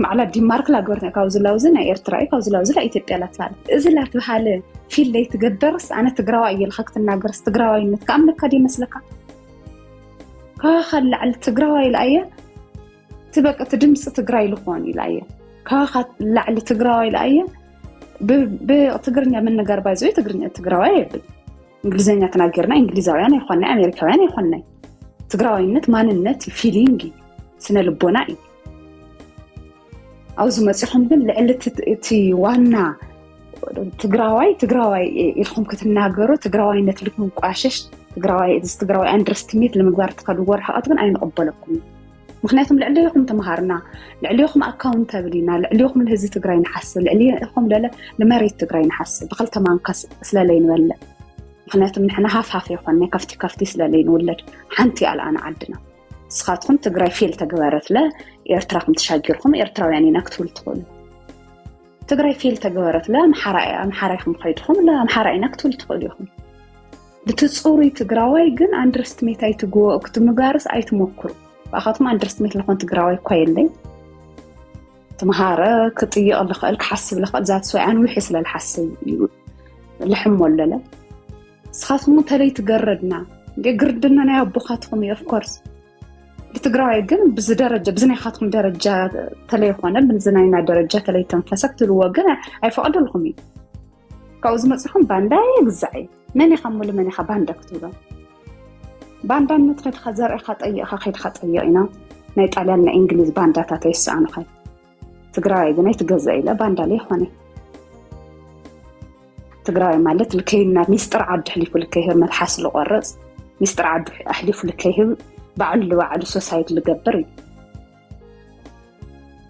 [SPEAKER 6] على ديمارك لا غورنا كاوزلاوزي نا ايرتراي كاوزلاوزي لا ايثيوبيا لا تبال اذا لا تبحال في اللي تقدرس انا تقراوي الخكت الناقرس تقراوي نتك املك دي مسلكا كاخل على تقراوي الايه تبقى تدمس تقراي لخوني الايه كاخل على تقراوي الايه بتقرنيا من نغار بايزوي تقراوي انجليزيا تناقرنا انجليزاويان يخونا امريكاويان يخونا تقراوينت ماننت فيلينغي سنه لبوناي أو زمزحهم بن لعلتي وانا تقراوي يلخم كتناقروا تقراوي نتلكم قاشش تقراوي اندرستيميت لمقدار تقدوا ورحقات بن اين اقبلكم مخنياتهم لعليكم تمهارنا لعليكم اكاونتابلينا لعليكم الهزي تقراي نحسن لعليكم لماريت تقراي نحسن بقل تمان قص سلالين ولا مخنياتهم نحن هاف يخواني كفتي سلالين ولد حنتي الان عندنا سخاتكم تقراي فيل تقبارت لا إيرتراكم تشاجركم إيرتراو يعني نكتول تقول تقراي فيل تقبارت لا محرائكم خيدكم لا محرائي نكتول تقول يخم بتصوري تقراوي جن أندرستميت أي تجو أكتب مجارس أي تمكروا بأخذ ما أندرستميت لخون تقراوي كويلي تمهارة كطيء الله خلك حسب لخ ذات سوي عن ويحس للحسب لحم ولا لا سخاف مو تري تجردنا جردنا أنا أبوخاتكم يا أفكارس بتقراي جن بز درجة بزني خاتكم درجة تليفونا بنزنينا درجة تلي تنفسك تلوجنا أي فقد الخمي كوز مصحهم بانداي جزعي ماني خمول ماني خباندك تودا باندان متخد خزر خط أي خيد خط أي إنا نيتعلمنا إنجليز بانداتا تيس عن خير تقراي جن يتجزأي لا باندالي خواني تقراي مالت الكينا ميستر عد حليف الكيه ملحس القرص ميستر عد حليف الكيه بعلو على سوسايتي اللي قبري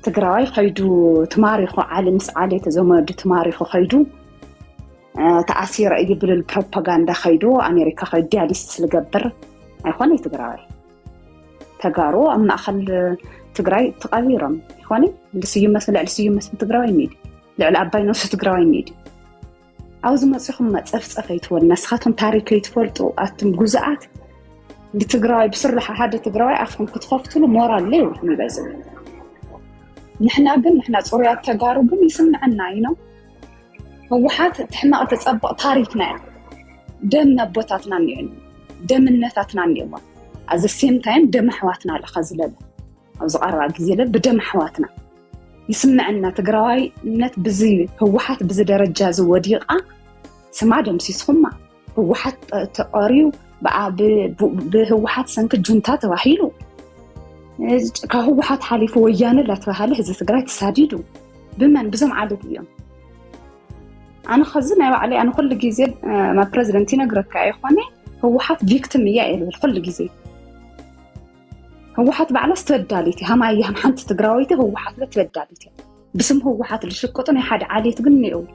[SPEAKER 6] تقراي خيدو تماريخو عالم مسعالي تزومد تماريخو خيدو تأثير يقبل البروباغندا خيدو أمريكا خيد دياليس اللي قبر إخواني تقراي تقارو أما أخل تقراي تقاريرم إخواني لسيوم مثل تقراي ميد لعباي نوس تقراي ميد عاوز ما تصيحهم ما تصفصفيتو النسخاتهم تاريخ يتفلطوا أتم جزءات بتقراي بسرعة حاجة تقراي أفهم كتخفتوا المورال ليه ميبازو نحنا صوريات تجارب يسمعنا ينو هو حات تحنا تتصبق تاريخنا دمنا بوتاتنا نيون دمنتاتنا نيون at the same time دم حواتنا لخزلة أو زقرا جزيلة بدم حواتنا يسمعنا تقراي نت بزي هو حات بزي درجة زوديقة سمع دم سيسخما هو حات تقاريو بقى هو حات سنك جنتات وحيلو كهو حات حليفو ويانا لا تفهله إذا تقراي تساعديدو بمن بزم عادة اليوم أنا خزنا علي أنا كل جزء ما بريزيدنتي نقرأك يا إخواني هو حات فيكتم يائل كل جزء هو حات بعلا استوداليتي هم أيهم حنت تقراويته هو حات لا توداليتي بسم هو حات اللي شكوتني حد عليه تقولني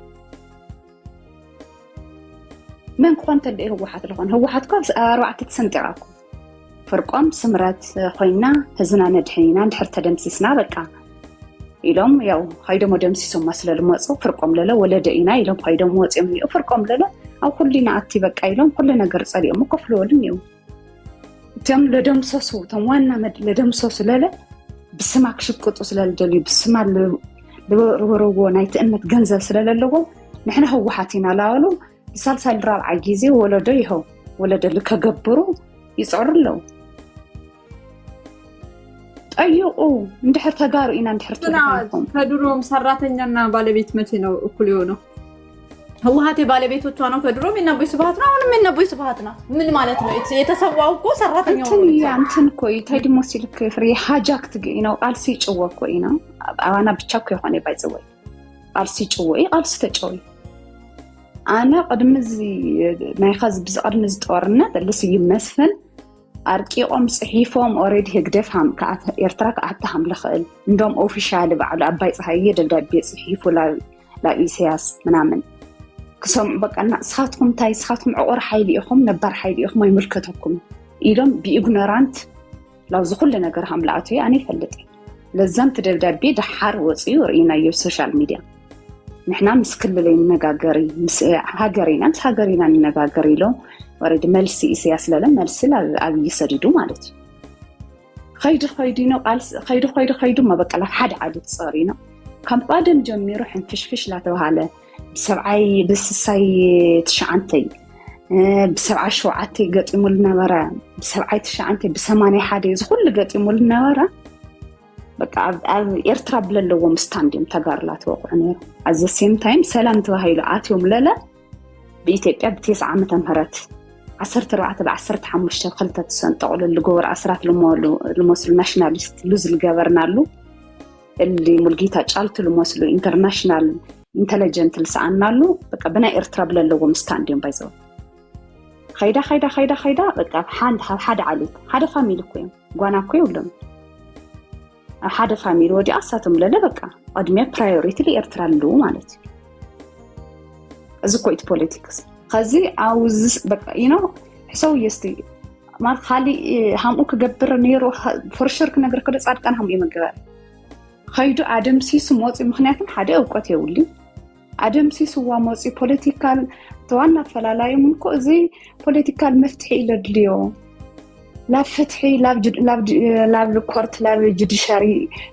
[SPEAKER 6] من كنت اللي هو حات الغن هو حات قال روعت تسنتراكم فرقم سمرات خوينا هزنا ندحينا ندحر تدمسسنا بقى إلهم ياو خيدو مدمسسو مسل الموصو فرقم للا ولا دقينا إلهم خيدو موصيهم يو فرقم للا أو كلنا أتي بقى إلهم كلنا قرص عليهم مكفلوا لهم يو تم لدمسسو تم وانا مد لدمسسو للا بسمعك شكوتو سلال دلي بسمع لورو نايت إنك جنزل سلال اللغو نحن هو حاتينا لاولو يسالسال رابع جيزي ولا ديهو ولا دلك قبرو يسعر له أيوه ندحر تجارو إنا ندحر
[SPEAKER 3] تجارو كدروم سراتنا بالبيت متينو كل يوم هو هاتي بالبيت وتوانو كدروم إنا بيسبهاتنا ولا منا بيسبهاتنا من مالتنا يتسووا كو سراتنا
[SPEAKER 6] يوم أنتن كوي تايد موسيلك فري حاجك تجينا قالسي جوا كوينا أنا بتشكي خاني بايزوي قالسي جوي قالسي تجوي أنا قدم زي ما يخز بزقرن زدورنا دلسي يمسفن أركيهم صحيفهم أوريدي هقدفهم كإرتراك أحتهم لخيل عندهم أوفيشال بعد أباي صحيح دلدبي صحيف ولا إيساس منامن كسم بق أنا صحتهم تاي صحتهم عقر حيليهم نبر حيليهم يملكتكم إيلهم بإجنورانت لو زخل لنا جرهم لعتي أنا فلتي لازم تدلدبي دحر وصير إينا يوسوشال ميديا نحنا مسكللين نجاجري هاجرينا هاجرينا نجاجري له ورد ملسي إسياس للا ملسي لأبي يسردو مالتي خيدو قال خيدو ما بقى له حد عادة صارينا كم قادم جمي روح نفشفش لا توهاله بسبعي بسساي تشعنتي بسبعة شوعتي قط يمولنا ورا بسبعي تشعنتي بسماني حادي يزخل قط يمولنا ورا بقى إرتراب للو مستاندم تقارلات وقعني at the same time سلام توهايلو عاتيوم للا بإيتيبيا ب9 مهرات 14 حمشت خلطة سنتقول اللي جور عصرات الموصل ناشناليست لوز اللي جابرنالو اللي ملقيتها قالت الموصل انترناشنال انتليجنت لسعنالو بقى بنا إرتراب للو مستاندم بايزو خيدا بقى حد عليك حدا فاميلي كويم قوانا كوي ولم حدا فاميلي ودي أساتم للا بقى قدمي برايوريتي لإرترالو مالتي زكويت بوليتيكس خزي عاوز بقى حسو يستي ما خالي هم كجبر نيرو فرشرك نقدر كده صار كان هم يمجبر خيدو عدم سي سموت مخنياتهم حدا أوقات يولي ኣደምሲስዋ መፅኡ ፖለቲካል ተዋና ፈላላዮም እንኮ እዚ ፖለቲካል መፍትሒ ኢለድልዮ ላብ ፍትሒ ላብ ኮርት ላብ ጁዲሻሪ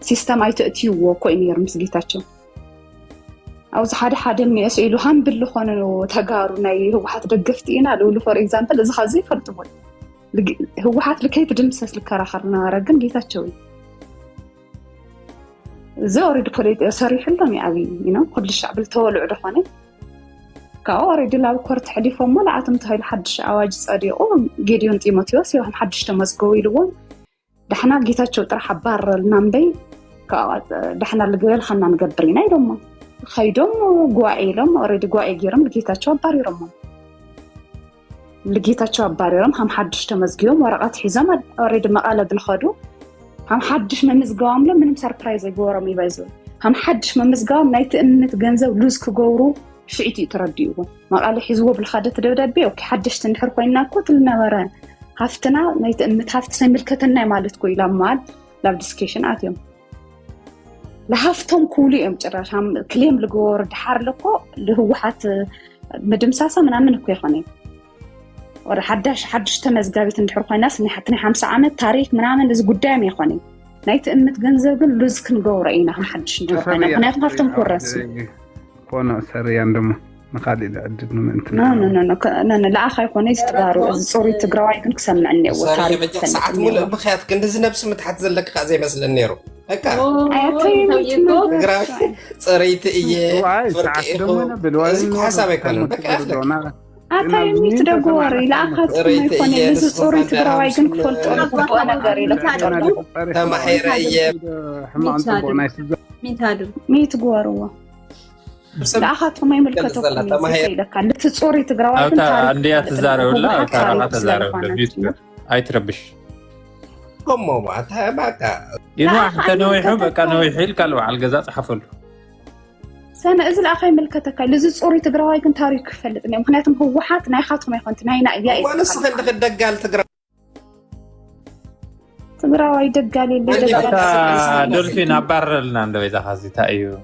[SPEAKER 6] ሲስተም ኣይተእትይዎ ኮይ ነይሩ ምስ ጌታቸው ኣብዚ ሓደ ሚእስ ኢሉ ሃምብል ዝኾነ ተጋሩ ናይ ህወሓት ደገፍቲ ኢና ልብሉ ፎር ኤግዛምፕል እዚ ኸዚ ይፈልጥዎ ህወሓት ልከይት ድምሰስ ልከራኸር ነበረ ግን ጌታቸው እዚ ኦሬዲ ፖለቲካ ሰሪሕሎም ይዓብይ ኩሉ ሻዕብ ዝተወልዑ ድኾነ ካብኡ ኦሬዲ ላብ ኮርት ሕሊፎሞ ንዓቶም ተባሂሉ ሓድሽ ኣዋጅ ፀዲቑ ጌድዮን ጢሞቴዎስ ይኹን ሓድሽ ተመዝገቡ ኢልዎም ዳሕና ጌታቸው ጥራሕ ኣባረልና እምበይ ዳሕና ልግበል ኸና ንገብር ኢና ኢሎሞ ኸይዶም ጉባኤ ኢሎም ኦሬዲ ጉባኤ ገይሮም ልጌታቸው ኣባሪሮም ሃም ሓድሽ ተመዝጊቦም ወረቐት ሒዞም ኦሬዲ መቐለ ብልኸዱ ሃም ሓድሽ መምዝገባም ሎ ምንም ሰርፕራይዝ ኣይገበሮም ይባይዙ ሃም ሓድሽ መምዝገባም ናይቲ እምነት ገንዘብ ሉዝ ክገብሩ ሽዒት እዩ ተረዲእዎ መቐለ ሒዝዎ ብልኻደት ደብዳቤ ኦኬ ሓድሽቲ እንድሕር ኮይና እኮ ትልነበረ ሃፍትና ናይቲ እምነት ሃፍቲ ሰይምልከተናይ ማለት ኮ ኢላ ማል ላብ ዲስኬሽን ኣትዮም ለሃፍቶም ኩሉ እዮም ጭራሽ ክሌም ልገበሩ ድሓር ልኮ ልህወሓት መድምሳሳ ምናምን እኮ ይኾነ ወረ ሓድሽ ተመዝጋቢት እንድሕር ኮይናስ ናይ 50 ዓመት ታሪክ ምናምን እዚ ጉዳይም ይኾነ ናይቲ እምነት ገንዘብ ግን ሉዝ ክንገብሮ ኢና ሓድሽ እንድሕር ኮይና ምክንያቱም ሃፍቶም ኩረስ
[SPEAKER 7] ኮነ ሰሪያን ደሞ نخلي العدد من انت
[SPEAKER 6] لا لأخي كوني استغاروا صوري تقراوي كنك سمعني
[SPEAKER 9] وتاريخ ساعات مول بخيات كندز نفس متحتزل لك زي مثلا النيرو هكا تقراوي صريت ايه فرق ايه حسابي كانوا
[SPEAKER 6] أتاي ميت دغوري لا أخذ كوني لز صوري تقراوي كنك فلتو أنا غاري لك
[SPEAKER 9] تما حيرة ايه
[SPEAKER 6] ميت غوروا لا أخذ ما يملكته كوني لك لت صوري تقراوي كنك
[SPEAKER 8] عندي تزارو لا ترى تزارو بالفيديو أي تربش
[SPEAKER 9] كم ما تابعك
[SPEAKER 8] ينوع حتى نويحه بقى نويحيل قالوا على الجزاء حفله
[SPEAKER 6] سنة إذا الأخي ملكتك لزج صوري تقراوي كنت تاريخ فلتني مخناتهم هو حات ناي خاطهم يكون تناينا إياه
[SPEAKER 9] وأنا صغير دقال
[SPEAKER 6] تقراوي دقالي اللي
[SPEAKER 8] دولفين عبر لنا عنده إذا خزيتها أيوه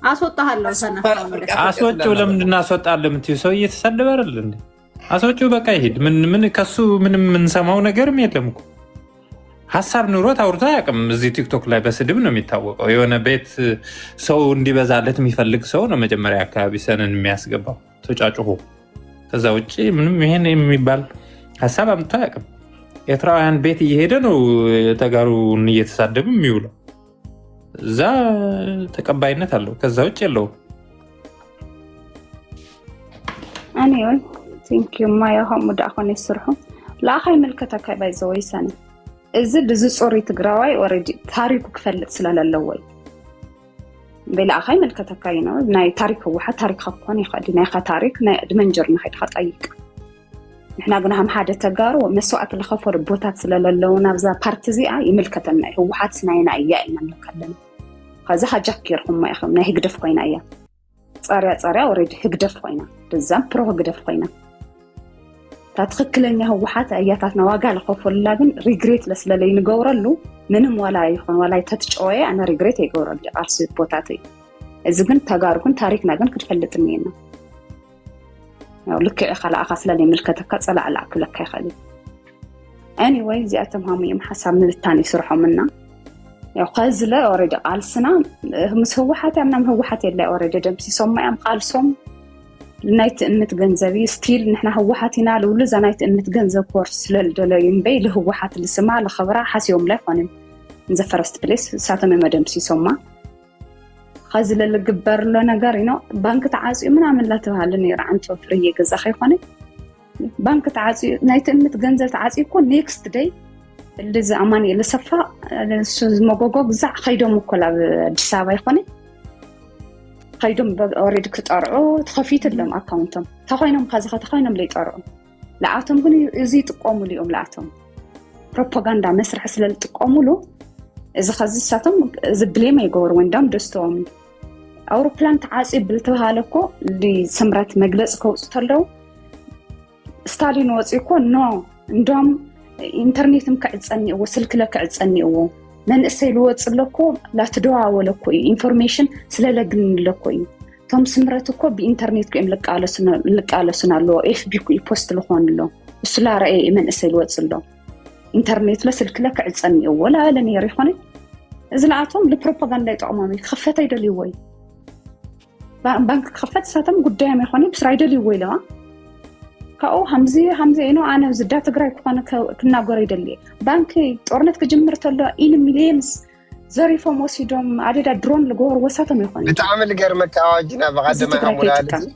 [SPEAKER 3] أصوتها الله سنة
[SPEAKER 8] أصوتوا لمن الناس وتعلم تيسوي يتسلبر لنا أصوتوا بقى يهد من كسو من سماونا قرم يتلمكم ሀሳብ ኑሮት አውርታ ያቅም እዚህ ቲክቶክ ላይ በስድብ ነው የሚታወቀው የሆነ ቤት ሰው እንዲበዛለት የሚፈልግ ሰው ነው መጀመሪያ አካባቢ ሰነን የሚያስገባው ተጫጭሆ ከዛ ውጪ ምንም ይሄን የሚባል ሀሳብ አምጥቶ ያቅም ኤርትራውያን ቤት እየሄደ ነው ተጋሩን እየተሳደቡ የሚውለው እዛ ተቀባይነት አለው ከዛ ውጪ የለው
[SPEAKER 6] anyway thank you ማያ ሐሙድ አሁን ይስርሑ ላኸይ መልከተካ ባይዘው ይሰነ إذا لزج صوري تقراوي وريدي تاريخه كفلت سلالة وي بلا أخي ملك تكاينه ناي تاريخه واحد تاريخ خطاني خدي ناي خطاريخ ناي دمنجر ناي خطايق إحنا قلنا هم حاجة تجار ومسوعة الخفر بوتات سلالة ونبذا بارتزي يملكتنا هو واحد سنين أيام نملكنا هذا حاجة كير هم ما يخم ناي هقدف قينا أيام صاري وريدي هقدف قينا بالزم برو هقدف قينا تتخكلني هو حتى اياتنا واقع الخوف لكن ريغريت لسلالي نغورلو منم ولا يخون ولا يتتشوي انا ريغريت يغورل ارسي بوتاتي اذا كنت تجاركم تاريخنا كن كتفلتنينا لك خلا اخسلالي ملكتك صلع لك لك خلي anyway زي اتمهم يم حسب من الثاني سرحوا منا يا قازله اوريدي قال سنا مس هو حتى منم هو حتى لا اوريدي دمسي سوم ام قال سوم نايت إنت جنزبي ستيل نحنا هو حاتينا لولا زنايت إنت جنزب كورس للدلاين بي اللي هو حات اللي سمع لخبره حاس يوم لا فانم نزفرست بليس ساعة ما مدام سي سوما خازل اللي جبر لنا جارينا بنك تعازي من عمل لا تهالني عن توفرية جزا خيفاني بنك تعازي نايت إنت جنزب تعازي يكون نيكست داي اللي زعماني اللي صفا شو مجوجو زع خيدهم كلها بساوي يخوني خيدهم أوريدي كتقرأوا تخفيت لهم أكاونتهم تخينهم خازخة تخينهم لي يتقرأوا لعاتهم قولي يزيد تقوموا ليهم لعاتهم بروباغندا مسرح سلال تقوموا له إذا خزيساتهم زبلي ما يقوروا وندام دستوهم أوروبلان تعاسي بلتوهالكو اللي سمرات مجلس كوستلو ستالين وصيكو نو ندام إنترنت مكعدسني وسلك لك عدسني من السيلوات لكو لا تدعوا لكو information سلالجن لكو توم سمرتكو بإنترنت كم لك على سنة لو FB كو يبوست لخون له السلا رأي من أسيل واتسلو إنترنت لسلك لك عزني ولا لني يريخوني إذا لعتهم لبروباغندا يتعمامي خفت يدلي وي بانك خفت ساتم قدام يخوني بس رايدلي وي لا كأو همزي إنه أنا زدت قرأي كفانا كنا قرأي دلي بانكي تورنت كجمرت له إين مليونز زريفو موسيدوم عدد درون لجور وساتم يخوني
[SPEAKER 4] بتعمل غير مكاوجنا بقدم أمورالي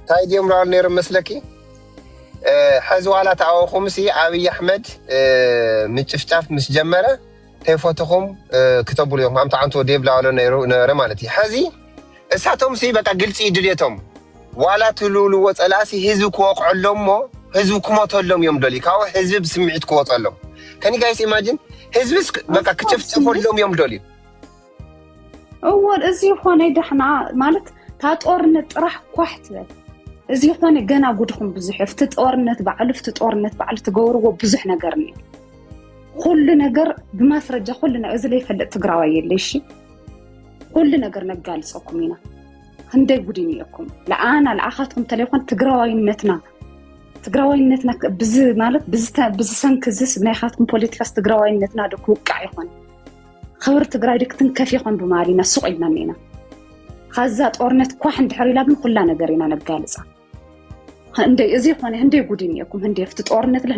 [SPEAKER 4] تايدي أمرال نير مسلكي حزوالا تعو خمسي عبي أحمد متشفتاف مش جمرة تيفوتهم كتبوا اليوم عم تعانتوا ديب لا ولا رمالتي حزي اساتهم سي بقى قلت إيدريتهم ولا تلولو وتلاسي هزوك وقع لهم هزوك ما تلهم يوم دولي كاو هزب بسمعت كوت لهم كاني جايز إيماجين هزب بقى كتشفت لهم يوم دولي
[SPEAKER 6] أول إزي خواني دحنا مالت تاتورنت راح كوحت إزي خواني جانا قدهم بزح فتتورنت بعل تجوروا بزح نجرني كل نجر بما سرجع كلنا إذا لي فلت تقراوي ليشي كل نجر نقال صوكمينا هندي بدينيكم لا أنا العخاتكم تليفون تقراوي نتنا بز مالت بز سنكزس بناخاتكم بوليتيكاس تقراوي نتنا دك وقع يخون خبر تقراي دك تنكف يخون بمالينا سوقنا مننا خازات أورنت كواحد حري لابن كلنا نجرينا نقالصة هندي إزي خواني هندي بدينيكم هندي فتت أورنت له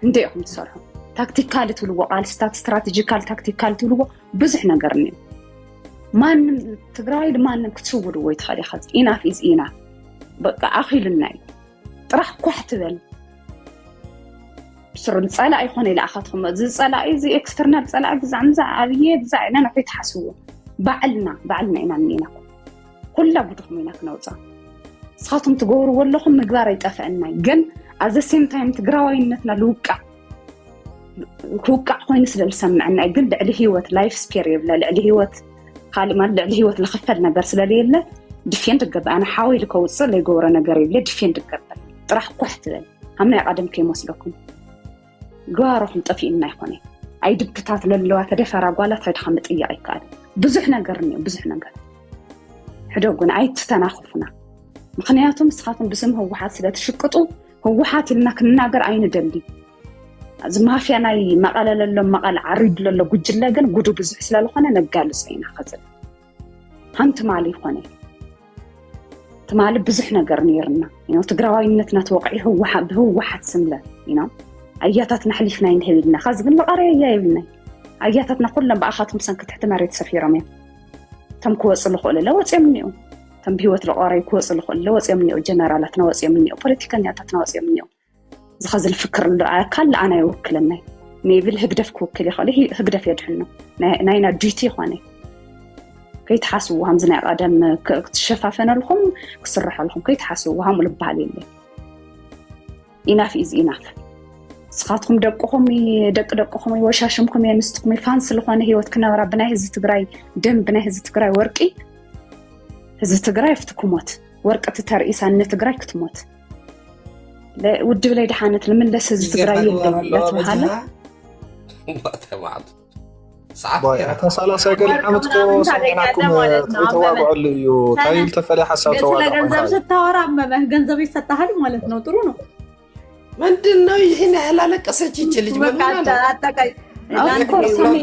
[SPEAKER 6] هندي يخون تصرحوا تاكتيكال تلو قال استراتيجيكال تاكتيكال تلو بزح نجرني ما تقراي ما نكتسود ويت خالي خذ إناف إز إناف بقى أخي للناي راح كحت بل بسر الصلاة يخوني لأخذهم زي الصلاة زي إكسترنال صلاة زعمزة عبية زعنا نحيت حسوه بعلنا إنا منينا كلها بدهم منك نوزع صاتهم تقولوا والله هم مقدار يتفقنا جن at the same time تقراوي إنتنا لوقع خوين سلل سمعنا جن على هيوت لايف سبيريب لا على هيوت خالي ما على هيوت اللي خفلنا برسل ليله دفين تقبل أنا حاول كوصل لجورنا قريب لا دفين تقبل راح قحت له همنا قدم كي مسلكم قارف مطفي إننا يخوني أي دبتات للوا تدفع رجالة هيد خمت إياه أيكاد بزحنا قرني بزحنا قر حدوقنا أي تتناخفنا مخنياتهم سخاتهم بسمه واحد سلات شقطوا هو واحد اللي كنا قر أين دلي زما في أنا مقالة لله مقالة عريض لله جوجلا جن جودو بزح سلالو خنا نجالس أينا خزل هنت مالي خوني تمالي بزحنا قرنيرنا يعني تقراوي إنتنا توقعي هو واحد سملة يعني أياتنا حليفنا ينهبلنا خازق القرية يبلنا أياتنا كلنا بأخاتهم سنك تحت مريت سفيرة مين تم كوص الخول لا وتأمنيو تم بيوت القرية كوص الخول لا وتأمنيو جنرالاتنا وتأمنيو بوليتيكانياتنا وتأمنيو زخز الفكر اللي كان أنا يوكلنا ميبل هقدف كوكلي خالي هقدف يدحنه ناينا جيتي خواني كي تحسوا هم زنا قدم شفافنا لهم كسرح لهم كي تحسوا هم لبالي لي enough is enough سخاتكم دقهم وشاشمكم ينستكم فانس لخوانه هيوت كنا ربنا هزي تقراي دم بنا هزي تقراي ورقي هزي تقراي فتكموت ورقة ترئيسان نتقراي كتموت لا ودي بلاي دحانت لمن لس هزي تقراي لا تمحالة
[SPEAKER 9] بعض
[SPEAKER 10] تسأل ساقل حمدكو سمعناكم توابعوا اللي تايل تفلي حساب توابعوا
[SPEAKER 3] ገንዘብ ስታወራ ገንዘብ ይሰጣሃል ማለት ነው ጥሩ ነው
[SPEAKER 9] ምንድነው ይሄን ያላለቀሰች እቺ ልጅ ማለት ነው አጣቃይ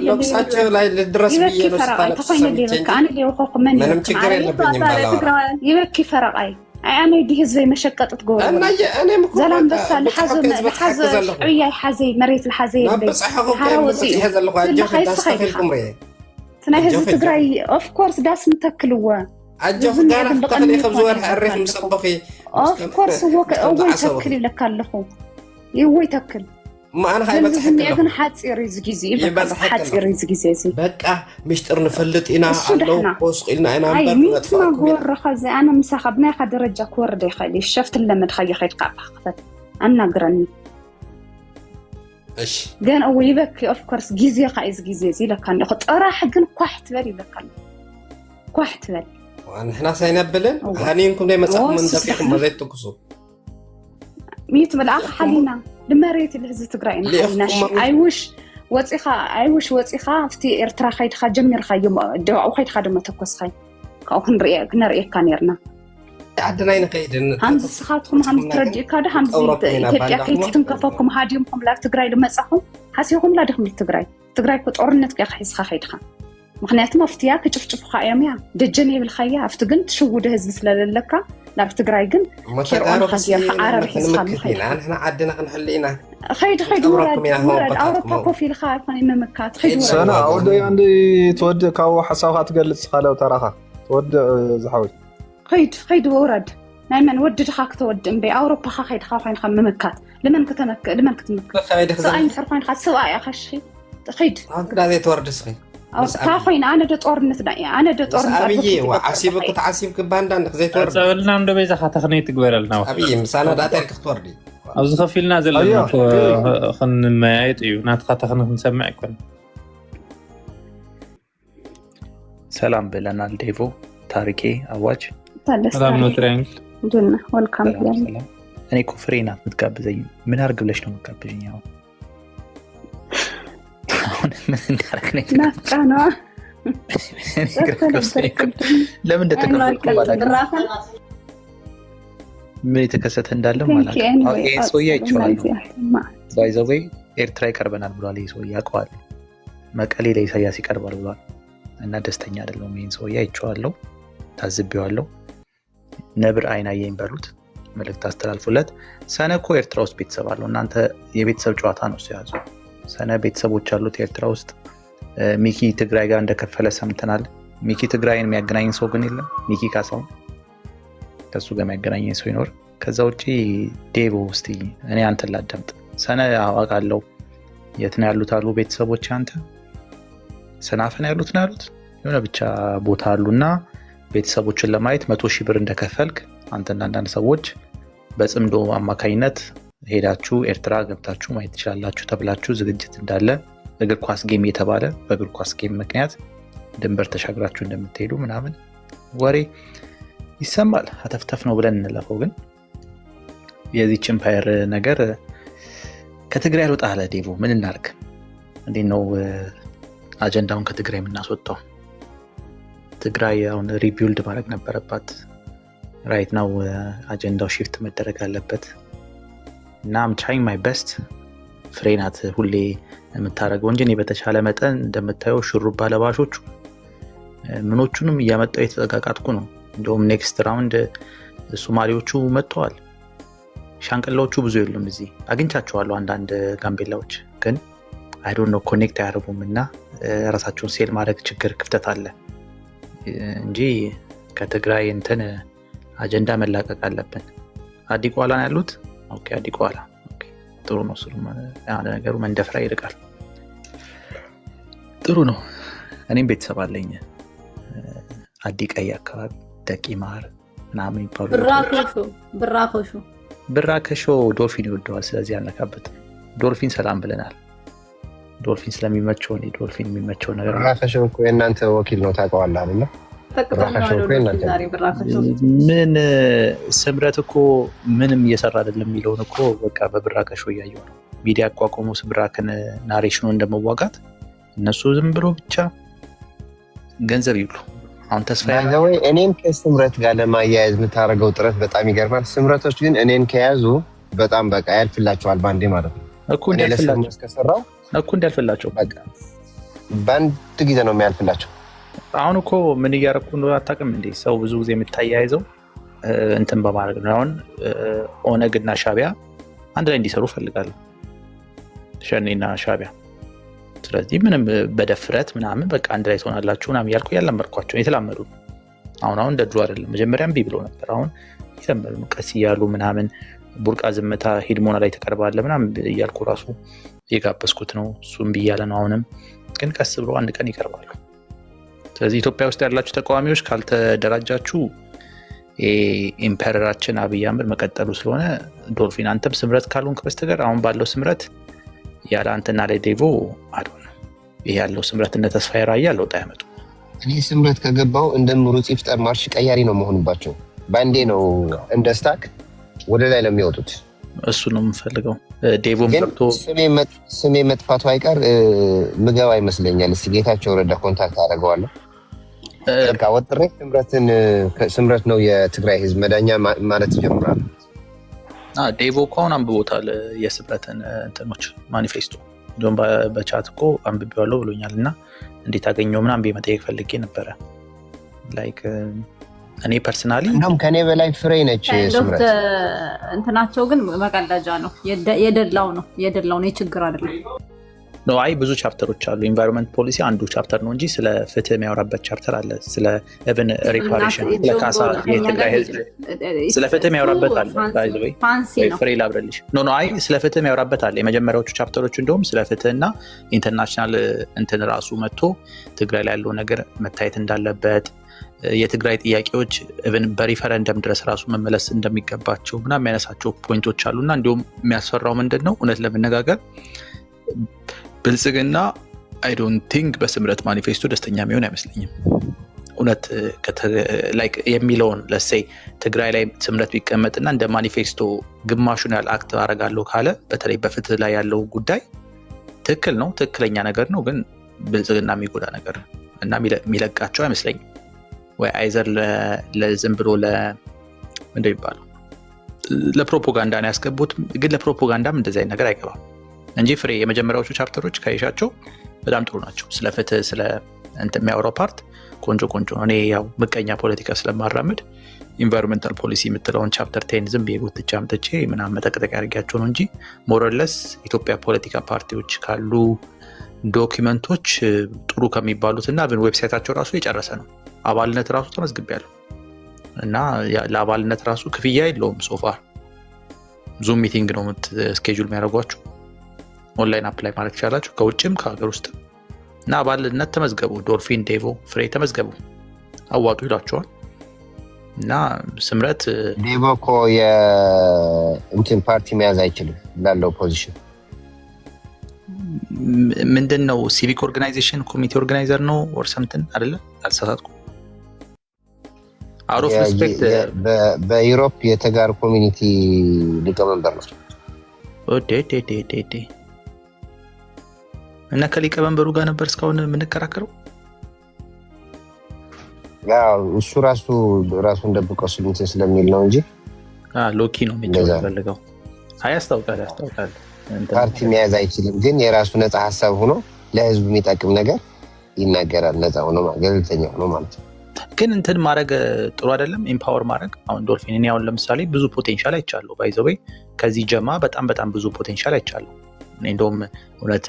[SPEAKER 9] ለቅሳቸው ላይ ልድረስ ብዬ ነው ስታለቅስ ምንም ችግር የለብኝም ባላወራ
[SPEAKER 6] يبكي فرقاي أنا دي هزي مشقة تقول
[SPEAKER 9] أنا مكون
[SPEAKER 6] زلام بس الحزة عيا الحزي مريت الحزي
[SPEAKER 9] بس حقوقي هذا اللي قاعد تستخدم كمري
[SPEAKER 6] تناهز تقرأي of course داس متكلوا
[SPEAKER 9] أجف دار تخلي خبز ورح الريح مصبخي
[SPEAKER 6] of course هو أول تكلي لك اللخو يوي تكل
[SPEAKER 9] ما أنا هاي بتحكي
[SPEAKER 6] لكن حاتي رزقيزي حاتي رزقيزي
[SPEAKER 9] بقى مشتر نفلت إنا الله وسق إلنا إنا
[SPEAKER 6] بس ما قول رخز أنا مسخبنا خد رجع كورد يخلي شفت لما تخيل خيط قاف أنا قرني
[SPEAKER 9] إيش
[SPEAKER 6] جان أول يبكي of course جيزي خايز جيزي لكن أخذ أراح جن كحت بالي لكن كحت بالي
[SPEAKER 9] وإحنا سينبلن هنينكم دايما صح من دفيكم ما زيت تقصوا
[SPEAKER 6] ميت بالعق حلينا لما ريت اللي هزت تقرأين حلينا عايوش وطيخة فتي إرترا خيد خا جمير خا يوم أو خيد خادم تقص خي كأخن رأيك نرأيك كنيرنا
[SPEAKER 9] عدنا نخيدن
[SPEAKER 6] همز سخاتكم هم ترجع كده همز تبقى كيف تنكفوكم هاديومكم لا تجري لما صحوا حسيهم لا دخل تجري كتقرنت كخيس خايدها مخنيات مفتيا كتشوف خايميا دجني بالخيا افتقن تشوده هز سلاللك لا تجري جن
[SPEAKER 9] كيرون خزيا عرب حساب احنا عدنا نحلينا
[SPEAKER 6] خيد ورد اوروبا كوفي الخايف انا ممكات خيد ورد
[SPEAKER 10] سنه اودي عندي تود كاو حسابها تقلص خاله تراخه تود زحوي
[SPEAKER 6] خيد ورد نايمن ودد خاك تود ام بي اوروبا خايد خافين خممكات لمن كتمك
[SPEAKER 9] خايد
[SPEAKER 6] خزاين صرفين خاص سواء خشي خيد
[SPEAKER 9] هكذا زي تورد سخي
[SPEAKER 6] تاخوين انا دت اورنت انا دت اورنت
[SPEAKER 9] ابي وعسيبك تعسيبك باندان زي تورد
[SPEAKER 8] صولنا عنده بيزا خاطخني تقبرلنا
[SPEAKER 9] ابي مسانا داتك توردي
[SPEAKER 8] أوز خفيلنا زلنا خن ما يتيو نات خاطخنا نسمع كن
[SPEAKER 12] سلام بلنا ديفو تاريكي أواج
[SPEAKER 8] سلام نوترينج
[SPEAKER 6] جنة والكم
[SPEAKER 12] سلام أنا كفرينا متقبل من أرجو ليش نمتقبلين ياو
[SPEAKER 6] نافقنا
[SPEAKER 12] لمن ده تكفل ምን የተከሰተ እንዳለ ማለት ነው ይሄ ሰውዬ አይቼዋለሁ ባይ ዘ ዌይ ኤርትራ ይቀርበናል ብሏል ይሄ ሰውዬ ያውቀዋል መቀሌ ላይ ኢሳያስ ይቀርባል ብሏል እና ደስተኛ አይደለም ይሄን ሰውዬ አይቼዋለሁ ታዝቤዋለሁ ነብር አይናየኝ በሉት መልእክት አስተላልፉለት ሰነኮ ኤርትራ ውስጥ ቤተሰብ አለው እናንተ የቤተሰብ ጨዋታ ነው ሲያዙ ሰነ ቤተሰቦች አሉት ኤርትራ ውስጥ ሚኪ ትግራይ ጋር እንደከፈለ ሰምተናል ሚኪ ትግራይን የሚያገናኝ ሰው ግን የለም ሚኪ ካሳው ከሱ ጋር የሚያገናኝ ሰው ይኖር ከዛ ውጪ ዴቮ ውስጥ እኔ አንተ ላዳምጥ ሰነ አዋቃለሁ የት ነው ያሉት አሉ ቤተሰቦች አንተ ሰናፈን ያሉት ነው ያሉት የሆነ ብቻ ቦታ አሉና ቤተሰቦችን ለማየት 100,000 ብር እንደከፈልክ አንተና አንዳንድ ሰዎች በጽምዶ አማካኝነት ሄዳችሁ ኤርትራ ገብታችሁ ማየት ትችላላችሁ ተብላችሁ ዝግጅት እንዳለ እግር ኳስ ጌም የተባለ በእግር ኳስ ጌም ምክንያት ድንበር ተሻግራችሁ እንደምትሄዱ ምናምን ወሬ ይሰማል አተፍተፍ ነው ብለን እንለፈው ግን የዚች ኤምፓየር ነገር ከትግራይ ወጣ አለ ዴቮ ምን እናርግ እንዴት ነው አጀንዳውን ከትግራይ የምናስወጣው ትግራይ አሁን ሪቢልድ ማድረግ ነበረባት ራይት ናው አጀንዳው ሺፍት መደረግ አለበት እና I'm trying my best ፍሬናት ሁሌ የምታረገው እንጂ እኔ በተቻለ መጠን እንደምታየው ሹሩባ ለባሾቹ ምኖቹንም እያመጣው የተዘጋጋጥኩ ነው እንደውም ኔክስት ራውንድ ሶማሊዎቹ መጥተዋል ሻንቀላዎቹ ብዙ የሉም እዚህ አግኝቻቸዋለሁ አንዳንድ ጋምቤላዎች ግን I don't know ኮኔክት አያደርጉምና ራሳቸውን ሴል ማድረግ ችግር ክፍተት አለ እንጂ ከትግራይ እንትን አጀንዳ መላቀቅ አለብን አዲቋላ ነው ያሉት ኦኬ አዲቋላ ኦኬ ጥሩ ነው ስሩም ነገሩ መንደፍራ ይርቃል ጥሩ ነው እኔም ቤተሰብ አለኝ አዲቀይ አካባቢ ደቂማር ምናምን ይባሉ ብራከሾ ዶልፊን ይወደዋል ስለዚህ ያነካበት ዶልፊን ሰላም ብለናል ዶልፊን ስለሚመቸው ነው ዶልፊን የሚመቸው ነገር
[SPEAKER 4] ብራከሾ እኮ የእናንተ ወኪል ነው ታውቀዋለህ አይደል ብራከሾ እኮ የእናንተ
[SPEAKER 12] ምን ስምረት እኮ ምንም እየሰራ አይደለም የሚለውን እኮ በቃ በብራከሾ እያየው ነው ሚዲያ አቋቁሞ ስብራከን ናሬሽኑ እንደመዋጋት እነሱ ዝም ብሎ ብቻ ገንዘብ ይብሉ አሁን ተስፋ
[SPEAKER 4] ያለው እኔን ከስምረት ጋር ለማያያዝ የምታረገው ጥረት በጣም ይገርማል ስምረቶች ግን እኔን ከያዙ በጣም በቃ ያልፍላቸዋል ባንዴ ማለት ነው
[SPEAKER 12] እኮ እንደልፈላቸው ከሰራው እኮ እንደልፈላቸው
[SPEAKER 4] በቃ ባንድ ጊዜ ነው የሚያልፍላቸው
[SPEAKER 12] አሁን እኮ ምን እያረኩ ነው አታውቅም እንዴ ሰው ብዙ ጊዜ የምታያይዘው እንትን በማድረግ ነው አሁን ኦነግና ሻቢያ አንድ ላይ እንዲሰሩ ፈልጋለሁ ሸኔና ሻቢያ ስለዚህ ምንም በደፍረት ምናምን በቃ አንድ ላይ ተሆናላችሁ ምናምን ያልኩ ያላመርኳቸው የተላመዱ አሁን እንደድሮ አይደለም መጀመሪያም ቢብሎ ነበር አሁን ይተመሩ ቀስ ይያሉ ምናምን ቡርቃ ዝምታ ሂድሞና ላይ ተቀርባለ ምናምን ይያልኩ ራሱ የጋበስኩት ነው እሱም ቢያለ ነው አሁንም ግን ቀስ ብሎ አንድ ቀን ይቀርባሉ ስለዚህ ኢትዮጵያ ውስጥ ያላችሁ ተቃዋሚዎች ካልተደራጃችሁ ኢምፐረራችን አብይ አህመድ መቀጠሉ ስለሆነ ዶልፊን አንተም ስምረት ካልሆንክ በስተቀር አሁን ባለው ስምረት ያለ አንተና ለዴቮ አዶን ይሄ ያለው ስምረት እንደ ተስፋዬ ራያ ለውጥ ያመጡ
[SPEAKER 4] እኔ ስምረት ከገባው እንደምሩጽ ይፍጠር ማርሽ ቀያሪ ነው መሆንባቸው ባንዴ ነው እንደ ስታክ ወደ ላይ ለሚወጡት
[SPEAKER 12] እሱ ነው የምፈልገው ዴቮም ሰርቶ
[SPEAKER 4] ስሜ መጥፋቱ አይቀር ምገባ ይመስለኛል እስቲ ጌታቸው ረዳ ኮንታክት አደርገዋለሁ በቃ ወጥሬ ስምረት ነው የትግራይ ህዝብ መዳኛ ማለት ይጀምራል።
[SPEAKER 12] ዴቮ እኮ አሁን አንብቦታል የስምረትን እንትኖች ማኒፌስቶ እንደውም በቻት እኮ አንብቤዋለሁ ብሎኛል። እና እንዴት አገኘው ምናምን መጠየቅ ፈልጌ ነበረ። ላይክ እኔ ፐርሰናሊ
[SPEAKER 4] እንደውም ከኔ በላይ ፍሬ ነች ስምረት።
[SPEAKER 3] እንትናቸው ግን መቀለጃ ነው የደላው ነው የችግር አይደለም።
[SPEAKER 12] ነው አይ ብዙ ቻፕተሮች አሉ። ኢንቫይሮንመንት ፖሊሲ አንዱ ቻፕተር ነው እንጂ ስለ ፍትህ የሚያወራበት ቻፕተር አለ። ስለ ኢቭን ሪፓሬሽን ለካሳ የትግራይ ህዝብ ስለ ፍትህ የሚያወራበት አለ። ባይ ዘ ወይ ፍሬ ላብረልሽ ኖ አይ ስለ ፍትህ የሚያወራበት አለ። የመጀመሪያዎቹ ቻፕተሮች እንደውም ስለ ፍትህና ኢንተርናሽናል እንትን ራሱ መጥቶ ትግራይ ላይ ያለው ነገር መታየት እንዳለበት የትግራይ ጥያቄዎች ኢቭን በሪፈረንደም ድረስ ራሱ መመለስ እንደሚገባቸው ምናምን የሚያነሳቸው ፖይንቶች አሉና እንዲሁም የሚያስፈራው ምንድን ነው እውነት ለመነጋገር ብልጽግና አይ ዶንት ቲንክ በስምረት ማኒፌስቶ ደስተኛ የሚሆን አይመስለኝም። እውነት ላይክ የሚለውን ለሴይ ትግራይ ላይ ስምረት ቢቀመጥና እንደ ማኒፌስቶ ግማሹን ያህል አክት አደርጋለሁ ካለ በተለይ በፍትህ ላይ ያለው ጉዳይ ትክክል ነው፣ ትክክለኛ ነገር ነው። ግን ብልጽግና የሚጎዳ ነገር እና የሚለቃቸው አይመስለኝም። ወይ አይዘር ለዝም ብሎ ምንድን ይባለው ለፕሮፓጋንዳ ነው ያስገቡት። ግን ለፕሮፓጋንዳም እንደዚህ አይነት ነገር አይገባም እንጂ ፍሬ የመጀመሪያዎቹ ቻፕተሮች ካይሻቸው በጣም ጥሩ ናቸው። ስለ ፍትህ ስለ እንትን የሚያወራው ፓርት ቆንጆ ነው። እኔ ያው ምቀኛ ፖለቲካ ስለማራምድ ኢንቫይሮንመንታል ፖሊሲ የምትለውን ቻፕተር 10 ዝም ብዬ ጎትቼ አምጥቼ ምናምን መጠቅጠቅ ያደርጋቸው ነው እንጂ ሞረለስ ኢትዮጵያ ፖለቲካ ፓርቲዎች ካሉ ዶኪመንቶች ጥሩ ከሚባሉት እና ዌብሳይታቸው ራሱ የጨረሰ ነው። አባልነት ራሱ ተመዝግቤያለሁ እና ለአባልነት ራሱ ክፍያ የለውም። ሶፋር ዙም ሚቲንግ ነው ስኬጁል የሚያደርጓቸው። ኦንላይን አፕላይ ማድረግ ይቻላችሁ ከውጭም ከሀገር ውስጥ እና አባልነት ተመዝገቡ። ዶልፊን ዴቮ ፍሬ ተመዝገቡ፣ አዋጡ ይላቸዋል። እና ስምረት
[SPEAKER 4] ዴቮ እኮ የእንትን ፓርቲ መያዝ አይችልም ላለው ፖዚሽን
[SPEAKER 12] ምንድን ነው ሲቪክ ኦርጋናይዜሽን ኮሚቴ ኦርጋናይዘር ነው ኦር ሰምትን አይደለ? አልተሳሳትኩ። አውት ኦፍ ሪስፔክት
[SPEAKER 4] በዩሮፕ የተጋር ኮሚኒቲ ሊቀመንበር ነው።
[SPEAKER 12] እና ከሊቀመንበሩ ጋር ነበር እስካሁን የምንከራከረው።
[SPEAKER 4] ያው እሱ ራሱን ደብቀው ስለሚል ነው እንጂ
[SPEAKER 12] ሎኪ ነው የሚፈልገው። ያስታውቃል
[SPEAKER 4] ፓርቲ መያዝ አይችልም። ግን የራሱ ነፃ ሀሳብ ሆኖ ለህዝቡ የሚጠቅም ነገር ይናገራል። ነፃ ሆኖ ገለልተኛ ሆኖ ማለት ነው።
[SPEAKER 12] ግን እንትን ማድረግ ጥሩ አይደለም። ኢምፓወር ማድረግ አሁን ዶልፊን እኔ አሁን ለምሳሌ ብዙ ፖቴንሻል አይቻለሁ። ባይ ዘ ወይ ከዚህ ጀማ በጣም ብዙ ፖቴንሻል አይቻለሁ። እኔ እንደውም እውነት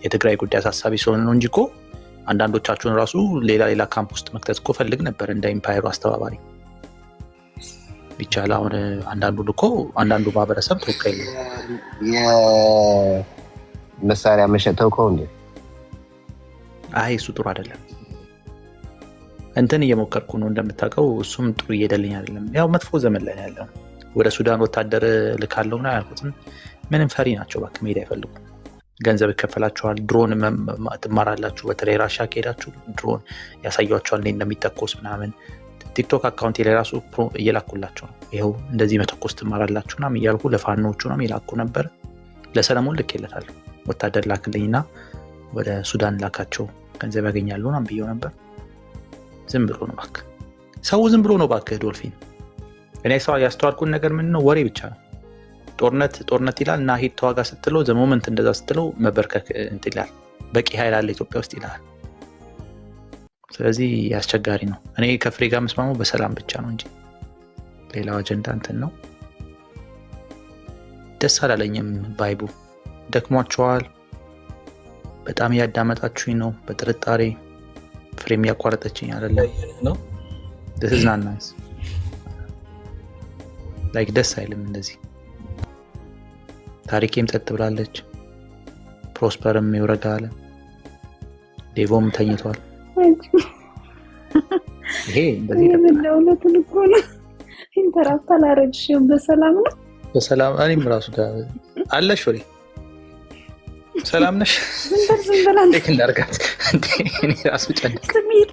[SPEAKER 12] የትግራይ ጉዳይ አሳሳቢ ስለሆነ ነው እንጂ እኮ አንዳንዶቻችሁን ራሱ ሌላ ካምፕ ውስጥ መክተት እኮ ፈልግ ነበር እንደ ኢምፓየሩ አስተባባሪ ይቻላል። አሁን አንዳንዱ ማህበረሰብ ተወካይ ነው
[SPEAKER 4] የመሳሪያ መሸጠው ከሆነ
[SPEAKER 12] እሱ ጥሩ አይደለም። እንትን እየሞከርኩ ነው እንደምታውቀው፣ እሱም ጥሩ እየሄደልኝ አይደለም። ያው መጥፎ ዘመን ላይ ያለው ወደ ሱዳን ወታደር ልካለው ነው ያልኩትም ምንም ፈሪ ናቸው። እባክህ መሄድ አይፈልጉም። ገንዘብ ይከፈላቸዋል። ድሮን ትማራላችሁ። በተለይ ራሻ ከሄዳችሁ ድሮን ያሳያቸዋል እንዴት እንደሚተኮስ ምናምን። ቲክቶክ አካውንት ላይ ራሱ እየላኩላቸው ነው። ይኸው እንደዚህ መተኮስ ትማራላችሁ ምናምን እያልኩ ለፋኖቹ ምናምን ይላኩ ነበር። ለሰለሞን ልኬለታለሁ። ወታደር ላክልኝና ወደ ሱዳን ላካቸው ገንዘብ ያገኛሉ ምናምን ብዬው ነበር። ዝም ብሎ ነው እባክህ፣ ሰው ዝም ብሎ ነው እባክህ ዶልፊን። እኔ ሰው ያስተዋልኩን ነገር ምንድን ነው? ወሬ ብቻ ነው። ጦርነት ይላል እና ሂድ ተዋጋ ስትለው ዘሞመንት እንደዛ ስትለው መበርከክ እንትን ይላል። በቂ ኃይል አለ ኢትዮጵያ ውስጥ ይላል። ስለዚህ አስቸጋሪ ነው። እኔ ከፍሬ ጋር መስማማው በሰላም ብቻ ነው እንጂ ሌላው አጀንዳ እንትን ነው። ደስ አላለኝም። ቫይቡ ደክሟቸዋል። በጣም እያዳመጣችሁኝ ነው በጥርጣሬ። ፍሬም ያቋረጠችኝ አይደለም ነው this is not nice like ደስ አይልም እንደዚህ። ታሪኬም ጸጥ ብላለች። ፕሮስፐርም ይወረዳል። ዴቮም ተኝቷል። ይሄ እንደዚህ
[SPEAKER 6] ለውለት ልቆና ኢንተራክት አላረግሽም። በሰላም ነው?
[SPEAKER 12] በሰላም እኔም ራሱ ጋር አለሽ ፍሬ ሰላም ነሽ?
[SPEAKER 6] ዝም በል
[SPEAKER 12] እንዴት እንዳርጋት እንዴ እኔ ራሱ ጨነቀኝ።